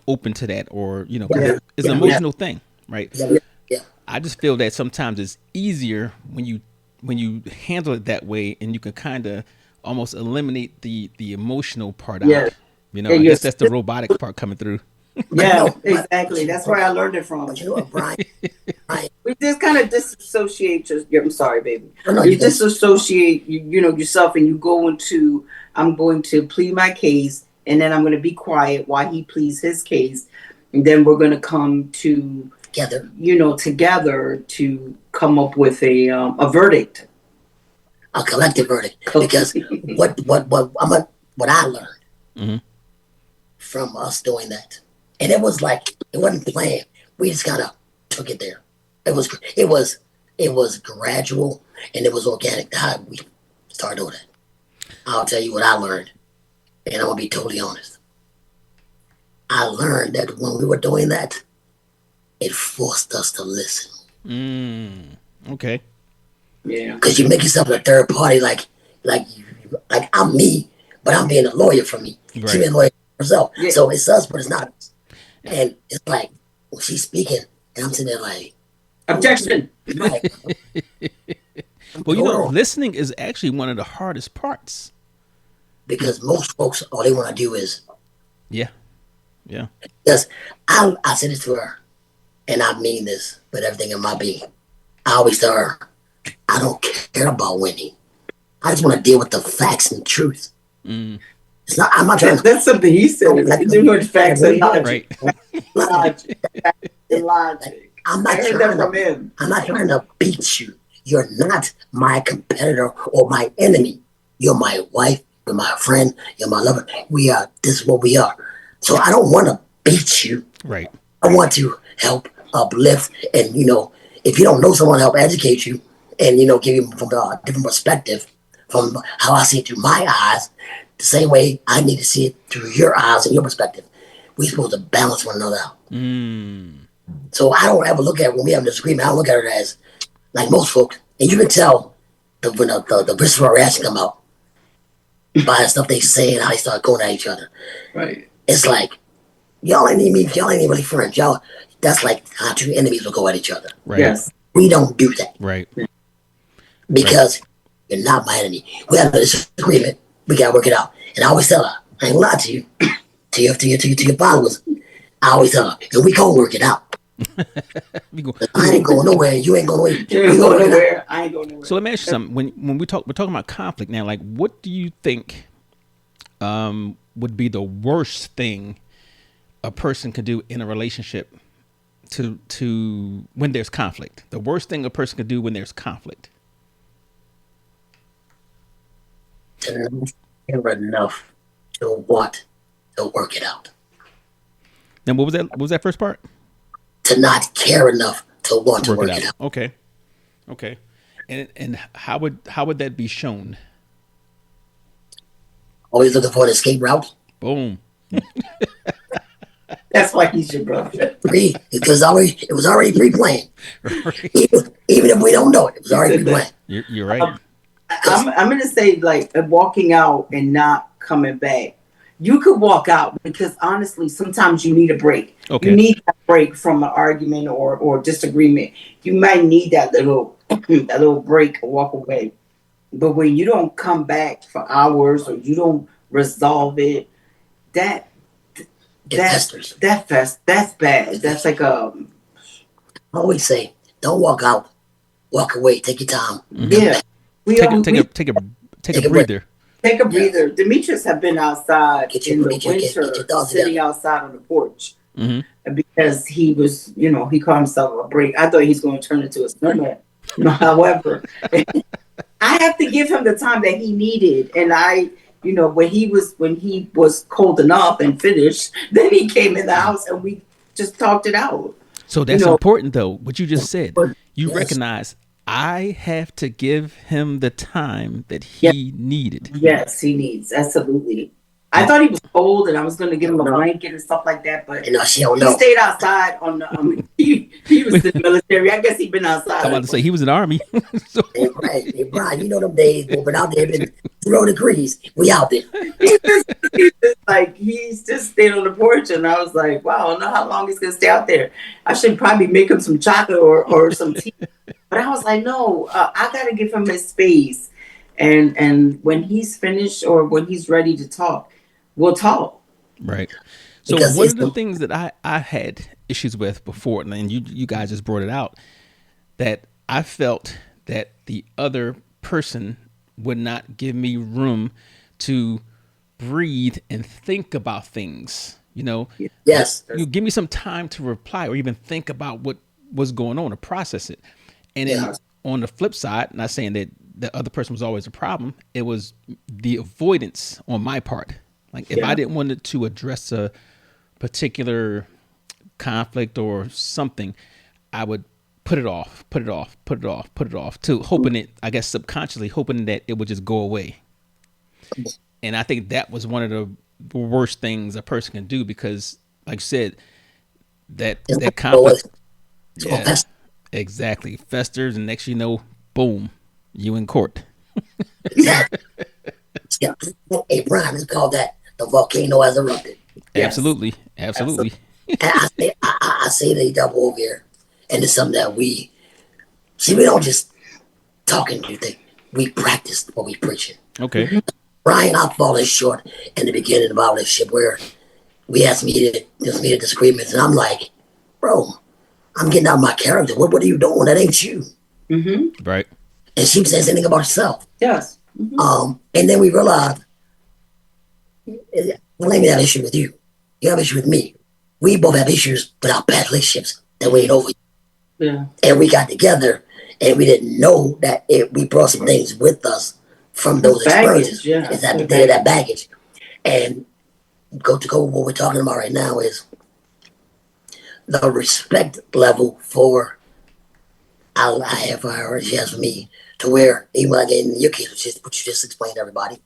open to that, or 'cause Yeah, it's an yeah, emotional thing, right? yeah, yeah. I just feel that sometimes it's easier when you handle it that way, and you can kind of almost eliminate the emotional part Yeah. out. Yeah, I you're guess that's the robotics part coming through. Yeah, But exactly. That's where I learned it from. but you know what, Brian, We just kind of disassociate. I'm sorry, baby. oh no, You you can disassociate, yourself, and you go into. I'm going to plead my case, and then I'm going to be quiet while he pleads his case, and then we're going to come to, together together to come up with a verdict. a collective verdict. Because what I learned Hmm. from us doing that, and it wasn't planned. We just kind of took it there. It was it was it was gradual and it was organic. How we started doing it. I'll tell you what I learned, and I'm gonna be totally honest. I learned that when we were doing that, it forced us to listen. Okay. Yeah. Because you make yourself a third party, like like I'm me, but I'm being a lawyer for me. She Right. being a lawyer for herself. Yeah. So it's us, but it's not us. And it's like when she's speaking, and I'm sitting there like, Objection. right, Well, hold on. listening is actually one of the hardest parts. Because most folks, all they want to do is, Yeah. Yeah. because I said it to her, and I mean this with everything in my being. I always tell her, I don't care about winning. I just want to deal with the facts and truth. Mm. It's not. I'm not trying to. That's something he said. Like, Do with facts and logic. Right. Logic. And logic. I'm I not heard that trying from to. him. I'm not trying to beat you. You're not my competitor or my enemy. You're my wife. You're my friend. You're my lover. We are. This is what we are. So I don't want to beat you. Right. I want to help uplift, and if you don't know someone, help educate you, and give you from a different perspective, from how I see it through my eyes, the same way I need to see it through your eyes and your perspective. We're supposed to balance one another out. So I don't ever look at when we have a disagreement. I don't look at it as like most folks, and you can tell when the visceral reaction come out by the stuff they say and how they start going at each other. Right. It's like y'all ain't even really friends. Y'all, that's like how two enemies will go at each other. Right. Yes. We don't do that. Right. Because you're not my enemy. We have a disagreement. We gotta work it out. And I always tell her, I ain't gonna lie to you, to your followers. I always tell her, and we gonna work it out. I ain't going nowhere. You ain't going nowhere. You ain't going nowhere. I ain't going nowhere. So let me ask you something. When we're talking about conflict now, like what do you think would be the worst thing a person could do in a relationship to when there's conflict? The worst thing a person could do when there's conflict. To not care enough to want to work it out. Then what was that? What was that first part? To not care enough to want to work it out. Okay. And how would that be shown? Always looking for an escape route. Boom. That's why he's your brother. Because it was already pre-planned. Right. Even if we don't know it, it was already pre-planned. You're right. I'm going to say, like, walking out and not coming back. You could walk out because honestly, sometimes you need a break. Okay. You need a break from an argument or disagreement. You might need that little break or walk away. But when you don't come back for hours or you don't resolve it, that's bad. That's like I always say, don't walk out, walk away. Take your time. Mm-hmm. Yeah, take a breather. Take a breather. Demetrius have been outside in the winter, sitting outside on the porch, because he was, he called himself a break. I thought he was going to turn into a snowman. However, I have to give him the time that he needed, and when he was cold enough and finished, then he came in the house and we just talked it out. So that's important, though. What you just said, you recognize. I have to give him the time that he needed. Yes, he needs. Absolutely. I thought he was cold and I was going to give him a blanket and stuff like that, but he stayed outside on the, he was in the military. I guess he'd been outside. I'm about to say he was in the Army. So. Hey, Brian, you know them days when out there been 0 degrees. We out there. He's just staying on the porch, and I was like, wow, I don't know how long he's going to stay out there. I should probably make him some chocolate or some tea. But I was like, no, I got to give him his space. And when he's finished or when he's ready to talk, we'll talk. Right. So one of the things that I had issues with before, and you guys just brought it out, that I felt that the other person would not give me room to breathe and think about things. Yes. You give me some time to reply or even think about what was going on or process it. And then on the flip side, not saying that the other person was always a problem, it was the avoidance on my part. Like if I didn't want to address a particular conflict or something, I would put it off to hoping it, I guess subconsciously hoping that it would just go away. And I think that was one of the worst things a person can do because, like you said, that conflict. Exactly. Festers, and next you know, boom, you in court. Exactly. Yeah. Hey, Brian, it's called that the volcano has erupted. Absolutely. And I say they double over here, and it's something that we don't just talk and do things. We practice what we preaching. Okay. Brian, I've fallen short in the beginning of our relationship where we had some heated disagreements, and I'm like, bro, I'm getting out of my character. What are you doing? That ain't you. Mm-hmm. Right. And she says anything about herself. Yes. Mm-hmm. And then we realized, well, let me have an issue with you. You have an issue with me. We both have issues with our past relationships that we ain't over. Yeah. And we got together, and we didn't know that we brought some things with us from those experiences. Yeah. That baggage. And go what we're talking about right now is the respect level for I have for her, she has for me, to where even like in your case, which is what you just explained to everybody,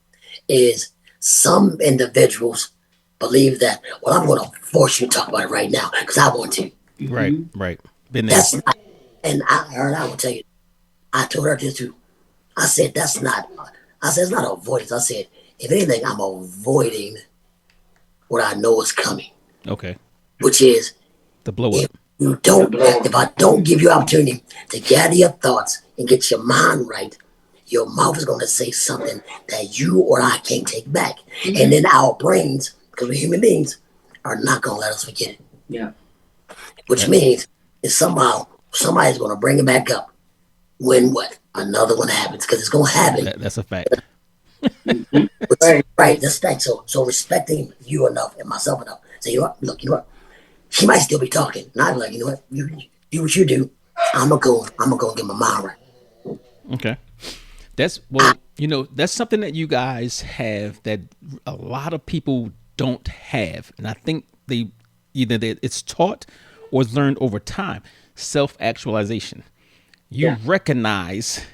is some individuals believe that, well, I'm going to force you to talk about it right now because I want to. Right. Right. Been there. That's not, and I will tell you, I told her this too. I said, that's not, I said, it's not avoidance. I said, if anything, I'm avoiding what I know is coming, Okay. which is The blow if up. you don't, if I don't give you opportunity to gather your thoughts and get your mind right, your mouth is going to say something that you or I can't take back. And then our brains, because we're human beings, are not going to let us forget it. Yeah. Which means that somehow somebody's going to bring it back up when what? Another one happens, because it's going to happen. That's a fact. Right, that's that. So respecting you enough and myself enough. Say, you know what? Look, you know what? She might still be talking. And I'd be like, you know what? You do what you do. I'm gonna go get my mind right. Okay. That's well, that's something that you guys have that a lot of people don't have, and I think it's taught or is learned over time. Self actualization. You recognize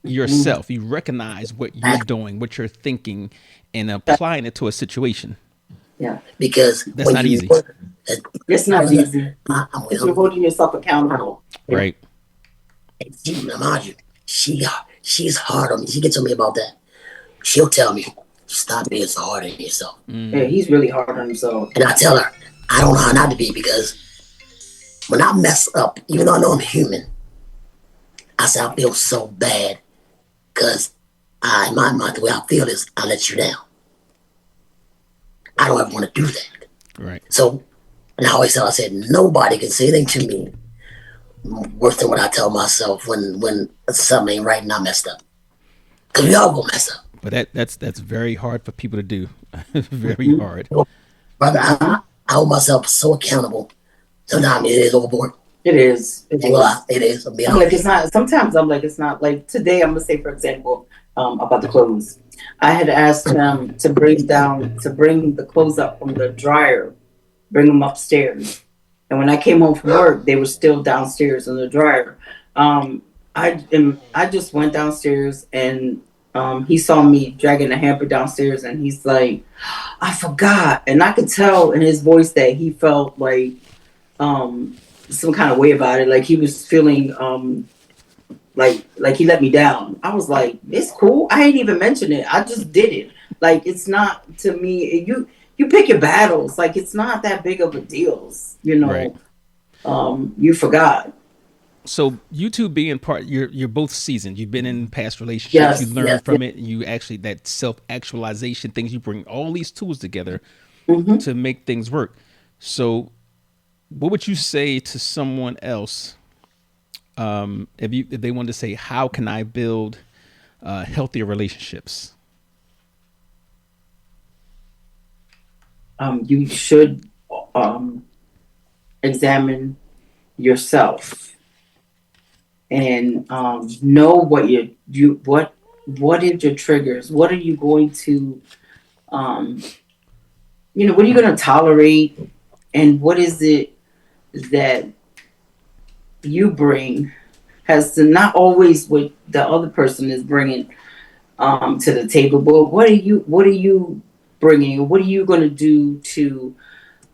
yourself. You recognize what you're doing, what you're thinking, and applying it to a situation. Yeah. Because That's when not you easy. work, It's not easy. I'm with You're holding yourself accountable. Right. now, mind you, she's hard on me. She gets on me about that. She'll tell me, stop being so hard on yourself. Yeah, he's really hard on himself. And I tell her, I don't know how not to be, because when I mess up, even though I know I'm human, I say I feel so bad because in my mind, the way I feel is I let you down. I don't ever want to do that. Right. So, and I always tell, I said, nobody can say anything to me worse than what I tell myself when something ain't right and I messed up. Because we all gonna mess up. But that's very hard for people to do. Very hard. Brother, I hold myself so accountable. Sometimes it is overboard. It is. It is. Well, it is. I'll be I'm like, honest. it's not. Sometimes I'm like, it's not. Like today, I'm gonna say, for example, about the clothes. I had asked them to bring the clothes up from the dryer, bring them upstairs. And when I came home from work, they were still downstairs in the dryer. I just went downstairs, and he saw me dragging the hamper downstairs, and he's like, I forgot. And I could tell in his voice that he felt like some kind of way about it. Like he was feeling like he let me down. I was like, it's cool. I ain't even mentioned it. I just did it. Like it's not, to me, you pick your battles. Like it's not that big of a deal. Right. You forgot. So you two being part, you're both seasoned. You've been in past relationships. Yes, You learn yes, from it. You actually, that self-actualization things, you bring all these tools together to make things work. So what would you say to someone else if they wanted to say, how can I build healthier relationships? You should examine yourself and know what what is your triggers. What are you going to what are you going to tolerate, and what is it that you bring has to not always what the other person is bringing to the table, but what are you bringing? What are you going to do to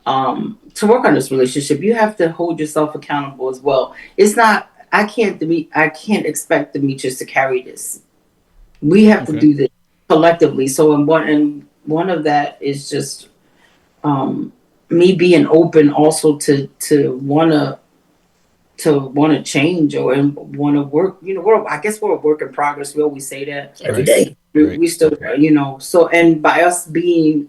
work on this relationship? You have to hold yourself accountable as well. It's not, I can't expect Demetrius to carry this. We have to do this collectively. So one of that is just me being open also to want to change or want to work. I guess we're a work in progress. We always say that Every day. we still, so, and by us being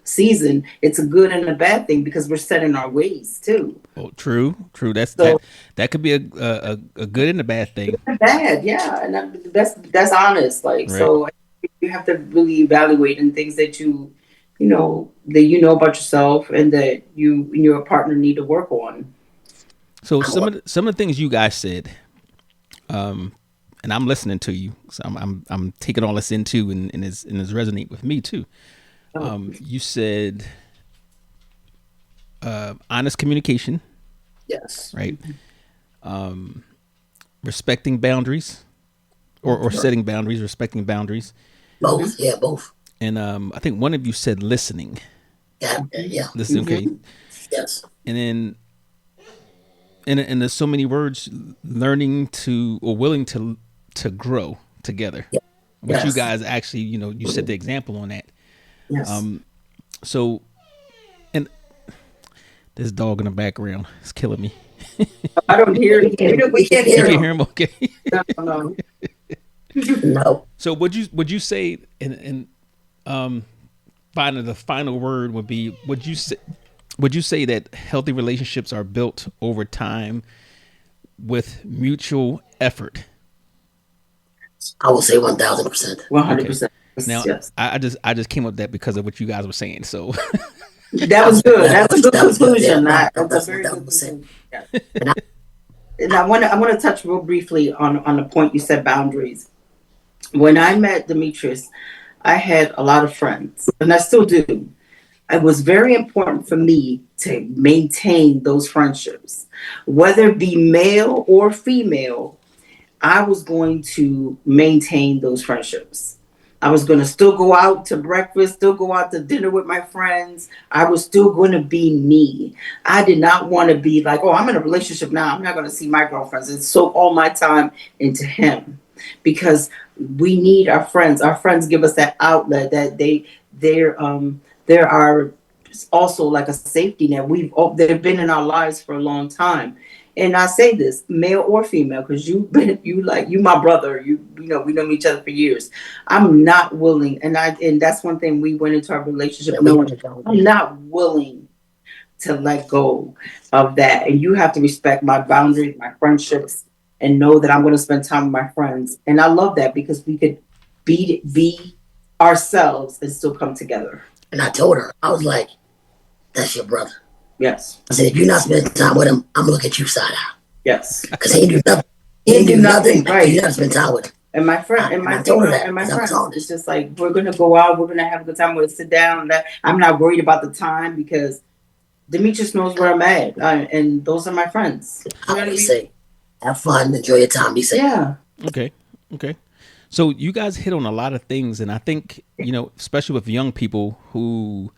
seasoned, it's a good and a bad thing because we're set in our ways too. Oh, true. That's that could be a good and a bad thing. Bad, yeah, and that's honest. Like, right. So you have to really evaluate in things that you know about yourself and that you and your partner need to work on. So some of the things you guys said, and I'm listening to you, so I'm taking all this into and is resonate with me too. You said honest communication, Yes. right? Respecting boundaries, or setting boundaries, respecting boundaries, Both. Yeah, both. and I think one of you said listening. Yeah, yeah. Listen, okay, Yes. and then and there's so many words, learning to or willing to grow together, Yeah. which you Yes. guys actually, you set the example on that. Yes. So, and this dog in the background is killing me. I don't hear it. We can't You hear can him. hear him, okay? No, no. No. So would you say in the final word would be, would you say that healthy relationships are built over time with mutual effort? I will say 1,000%. 100%. Now Yes. I just came up with that because of what you guys were saying. So That was good. That's a good That was good. Yeah, conclusion. That's a that's very good 1,000%. conclusion. Yeah. And I, And I want to touch real briefly on the point you said, boundaries. When I met Demetrius, I had a lot of friends, and I still do. It was very important for me to maintain those friendships, whether it be male or female. I was going to maintain those friendships. I was going to still go out to breakfast, still go out to dinner with my friends. I was still going to be me. I did not want to be like, oh, I'm in a relationship now, I'm not going to see my girlfriends and soak all my time into him, because we need our friends. Our friends give us that outlet, that they're our also like a safety net. They've been in our lives for a long time. And I say this, male or female, because you my brother. We know each other for years. I'm not willing, and that's one thing we went into our relationship we, knowing. I'm not willing to let go of that. And you have to respect my boundaries, my friendships, and know that I'm going to spend time with my friends. And I love that, because we could be ourselves and still come together. and I told her, I was like, that's your brother. Yes. I said, if you're not spending time with him, I'm going to look at you side out. Yes. Because he ain't do nothing. He ain't do nothing. Right. You never spend time with him. And my friend, and my told her that, and my 'cause I was friends, honest. it's just like, we're gonna go out, we're gonna have a good time, we'll sit down. That I'm not worried about the time, because Demetrius knows where I'm at, and those are my friends. I always say, have fun, enjoy your time, be safe. Yeah. okay. So you guys hit on a lot of things, and I think especially with young people who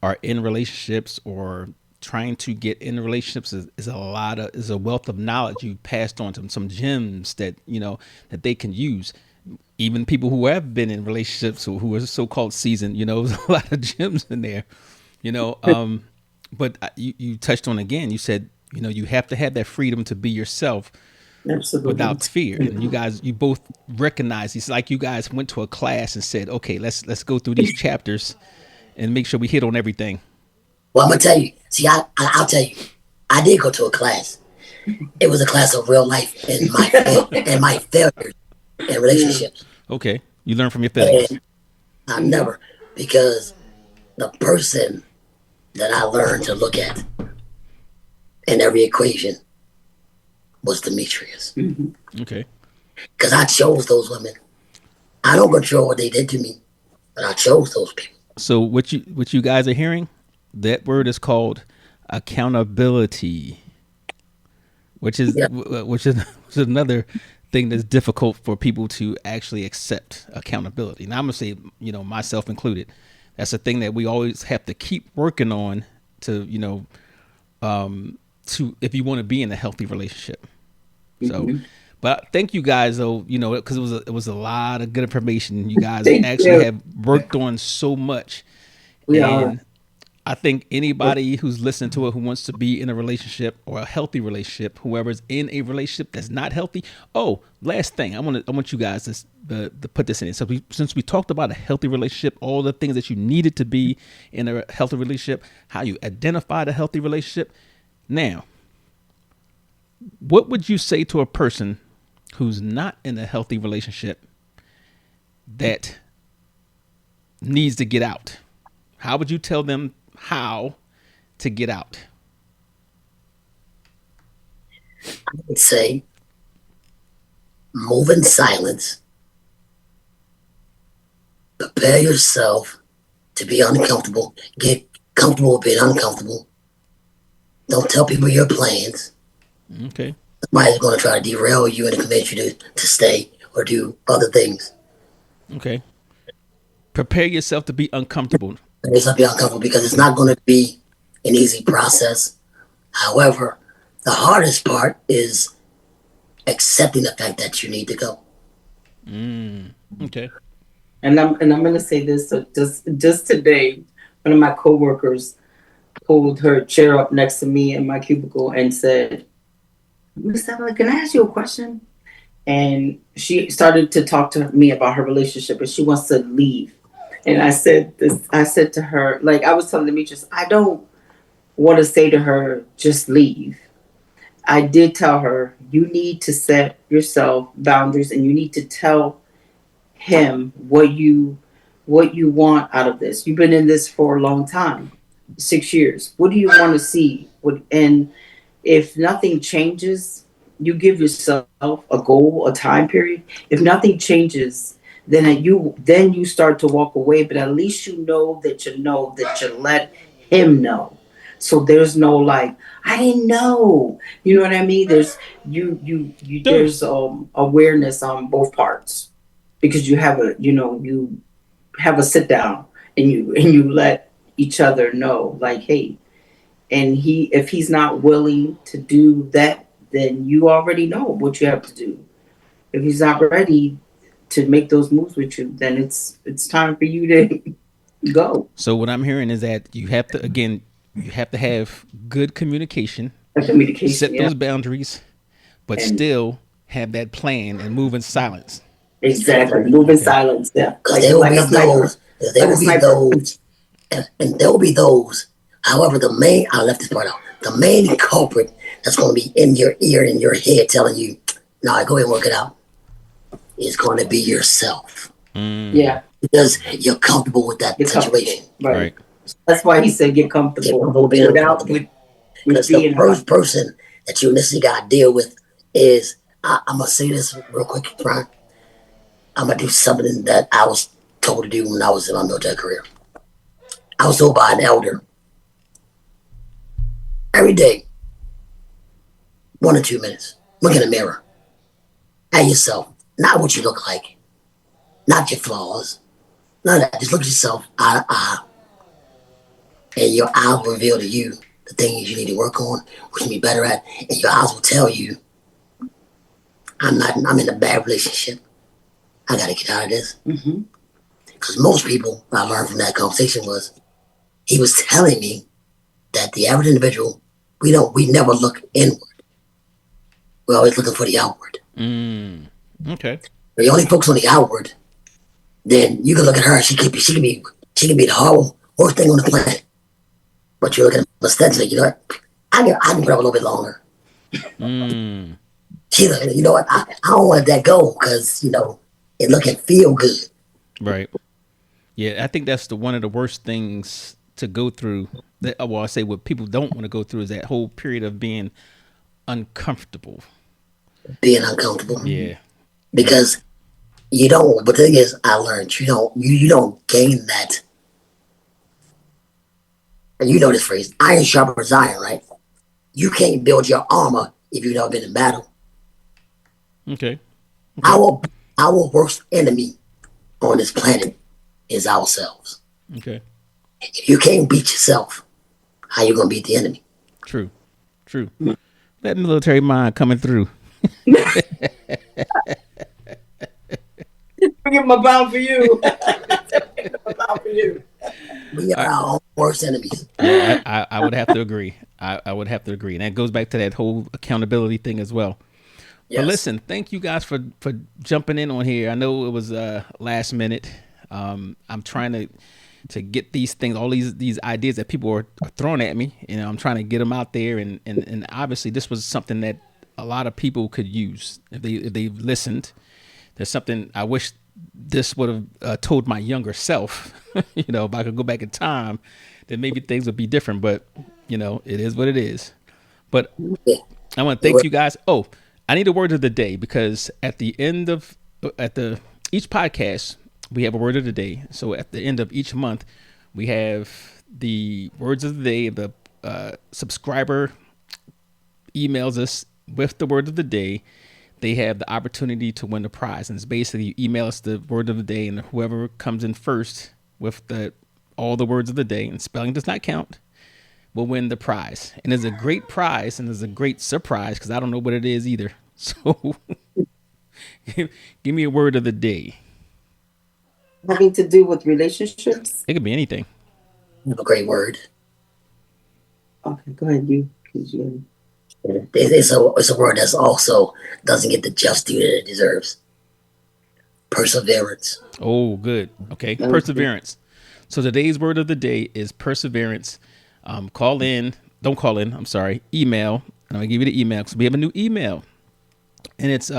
are in relationships or trying to get in relationships, is a wealth of knowledge you passed on to them, some gems that that they can use. Even people who have been in relationships who are so-called seasoned, there's a lot of gems in there, but you touched on, again, you said you have to have that freedom to be yourself. Absolutely. Without fear. And you both recognize, it's like you guys went to a class and said, okay, let's go through these chapters and make sure we hit on everything. Well, I'm going to tell you. See, I'll tell you. I did go to a class. It was a class of real life and my failures in relationships. Okay. You learn from your failures. And I never, because the person that I learned to look at in every equation was Demetrius. Okay. Because I chose those women. I don't control what they did to me, but I chose those people. So what you guys are hearing, that word is called accountability, which is another thing that's difficult for people to actually accept, accountability. Now I'm gonna say, myself included, that's a thing that we always have to keep working on to to if you want to be in a healthy relationship. So, but thank you guys, though, because it was a lot of good information. You guys actually have worked on so much. I think anybody who's listening to it, who wants to be in a relationship or a healthy relationship, whoever's in a relationship that's not healthy. Oh, last thing, I want you guys to put this in. So since we talked about a healthy relationship, all the things that you needed to be in a healthy relationship, how you identified a healthy relationship. Now, what would you say to a person who's not in a healthy relationship that needs to get out? How would you tell them how to get out? I would say move in silence, prepare yourself to be uncomfortable. Get comfortable with being uncomfortable. Don't tell people your plans. Okay. Somebody's going to try to derail you and convince you to stay or do other things. Okay. Prepare yourself to be uncomfortable. It's going to be uncomfortable because it's not going to be an easy process. However, the hardest part is accepting the fact that you need to go. Okay. And I'm gonna say this. So just today, one of my coworkers pulled her chair up next to me in my cubicle and said, "Miss Evelyn, can I ask you a question?" And she started to talk to me about her relationship, and she wants to leave. And I said this. I said to her, like I was telling Demetrius, I don't want to say to her, just leave. I did tell her, you need to set yourself boundaries, and you need to tell him what you want out of this. You've been in this for a long time, 6 years. What do you want to see? And if nothing changes, you give yourself a goal, a time period. If nothing changes, then you start to walk away. But at least you let him know. So there's no like, I didn't know. You know what I mean? There's you there's awareness on both parts because you have a sit down and you let each other know like, hey, and if he's not willing to do that, then you already know what you have to do. If he's not ready to make those moves with you, then it's time for you to go. So what I'm hearing is that you have to have good communication, The communication, set yeah. those boundaries, but And still have that plan and move in silence. exactly. Move in silence, yeah. Because there will Like be a sniper. those, there Like a will be sniper. those, and there will be those. However, I left this part out. The main culprit that's going to be in your ear, in your head, telling you, "No, go ahead and work it out," is going to be yourself Yeah. because you're comfortable with that Get situation. comfortable. Right. Right. That's why he said get Get comfortable comfortable being without uncomfortable. with Because the being first uncomfortable. person that you initially got to deal with is, I'm going to say this real quick, Brian. I'm going to do something that I was told to do when I was in my military career. I was told by an elder every day, 1 or 2 minutes, look in the mirror at yourself, not what you look like, not your flaws, none of that. Just look at yourself eye to eye, and your eyes will reveal to you the things you need to work on, what you need to be better at, and your eyes will tell you, I'm in a bad relationship. I got to get out of this. Mm-hmm. Because most people, I learned from that conversation was, he was telling me that the average individual, we never look inward. We're always looking for the outward. Okay. If you only focus on the outward, then you can look at her. She can be the horrible worst thing on the planet. But you look at her ostensibly, you know what? I can put up a little bit longer. She, you know what? I don't want that go because it look and feel good. Right. Yeah, I think that's one of the worst things to go through. Well, I say what people don't want to go through is that whole period of being uncomfortable. Being uncomfortable Yeah. because you don't. But the thing is, I learned you don't gain that. And you know this phrase, iron sharpens iron, right? You can't build your armor if you've never been in battle. Okay. Our worst enemy on this planet is ourselves. Okay. If you can't beat yourself, how you gonna beat the enemy? True. That military mind coming through. Give him a pound for you. Give him a pound for you. We are our own worst enemies. Yeah, I would have to agree. I would have to agree. And that goes back to that whole accountability thing as well. Yes. But listen, thank you guys for jumping in on here. I know it was last minute. I'm trying to get these things, all these ideas that people are throwing at me. I'm trying to get them out there, and obviously this was something that a lot of people could use if they listened. There's something I wish this would have told my younger self. If I could go back in time, then maybe things would be different. But it is what it is. But I want to thank you guys. Oh, I need a word of the day because at the end of each podcast we have a word of the day. So at the end of each month We have the words of the day. The subscriber emails us with the word of the day. They have the opportunity to win the prize. And it's basically you email us the word of the day, and whoever comes in first with all the words of the day, and spelling does not count, will win the prize. And it's a great prize, and it's a great surprise because I don't know what it is either. So give me a word of the day. Having to do with relationships. It could be anything. Have a great word. Okay, go ahead, you. 'Cause you- It's a word that's also doesn't get the just due that it deserves. Perseverance. Oh, good. Okay. Perseverance. So today's word of the day is perseverance. Call in. Don't call in. I'm sorry. Email. And I'll give you the email because we have a new email. And it's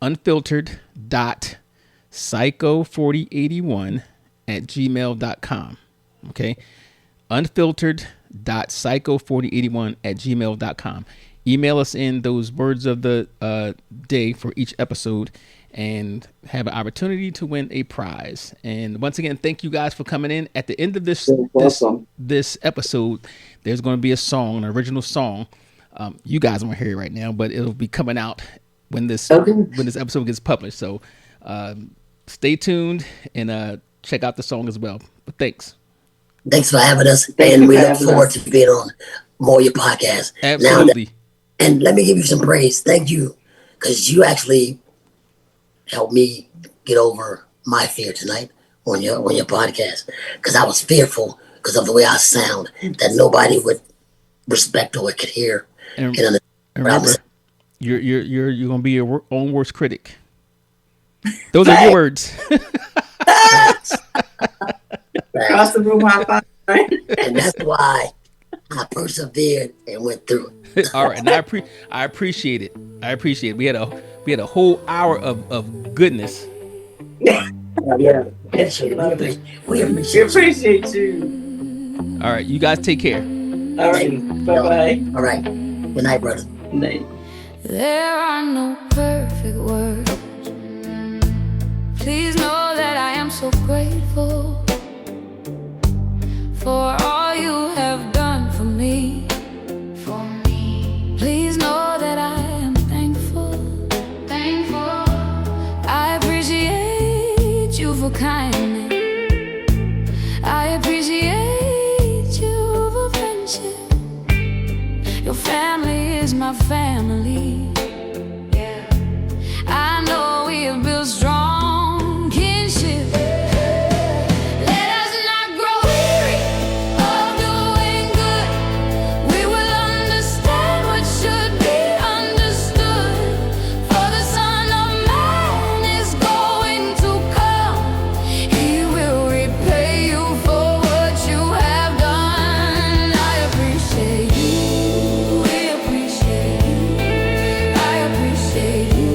unfiltered.psycho4081@gmail.com. Okay. Unfiltered.psycho4081@gmail.com. Email us in those words of the day for each episode and have an opportunity to win a prize. And once again, thank you guys for coming in. At the end of this episode, there's going to be a song, an original song. You guys won't hear it right now, but it'll be coming out when this episode gets published. So stay tuned and check out the song as well. But thanks. Thanks for having us, and we look forward to being on more of your podcasts. Absolutely. And let me give you some praise. Thank you, because you actually helped me get over my fear tonight on your podcast. Because I was fearful because of the way I sound, that nobody would respect or could hear. And remember, you're gonna be your own worst critic. Those are your words. Across the room, high five, right? And that's why I persevered and went through it. All right, and I appreciate it. I appreciate it. We had a whole hour of goodness. Yeah, appreciate it. We appreciate you. All right, you guys take care. All right, bye-bye. All right, good night, brother. Good night. There are no perfect words. Please know that I am so grateful for all you have done for me. Please know that I am thankful. I appreciate you for kindness. I appreciate you for friendship. Your family is my family. I know we have built strong kinship. Let us not grow weary of doing good. We will understand what should be understood. For the Son of Man is going to come. He will repay you for what you have done. I appreciate you. We appreciate you. I appreciate you.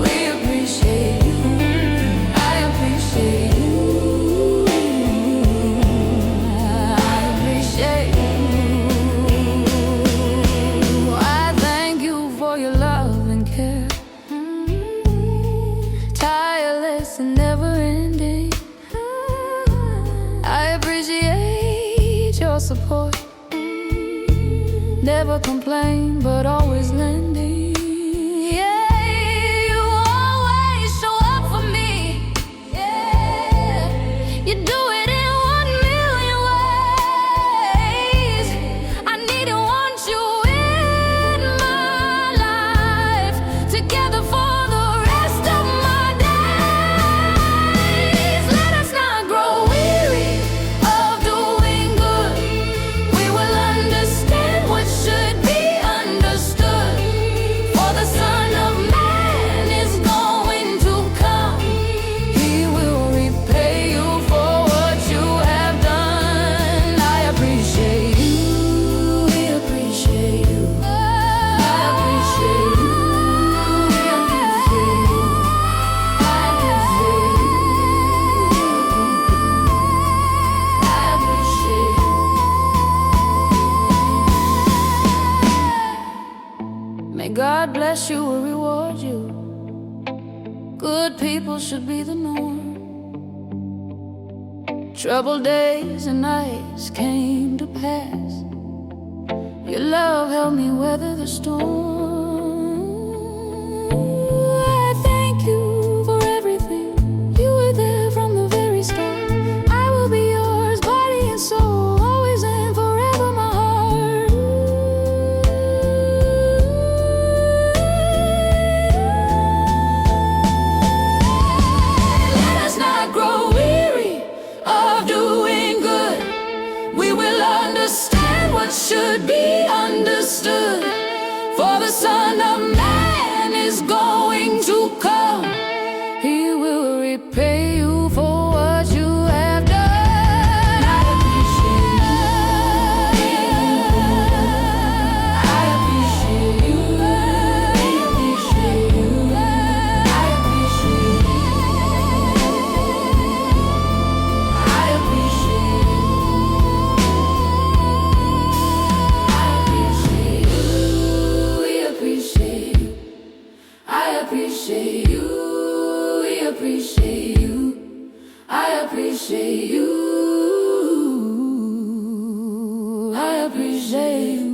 We appreciate you. I appreciate you. I appreciate you. I thank you for your love and care. Tireless and never ending. I appreciate your support. Never complain, but always lending. Yeah, you always show up for me. Yeah, you do it in 1,000,000 ways. I need and want you in my life, together for the rest of my days. Let us not grow weary of doing good. We will understand what should be understood. For the Son of Man is going to come. He will repay you for what you have done. I appreciate you. We appreciate you. I appreciate you. We appreciate you. I appreciate you. I appreciate you. May God bless you or reward you. Good people should be the norm. Troubled days and nights came to pass. Your love helped me weather the storm. I thank you for everything. You were there from the very start. I will be yours, body and soul, always and forever, my heart. Let us not grow weary of doing good. We will understand what should be understood. For the Son of Man is going to come. He will repay you for what you have done. I appreciate you. I appreciate you. I appreciate you. I appreciate you. I appreciate you. We appreciate you. I appreciate you. I appreciate you.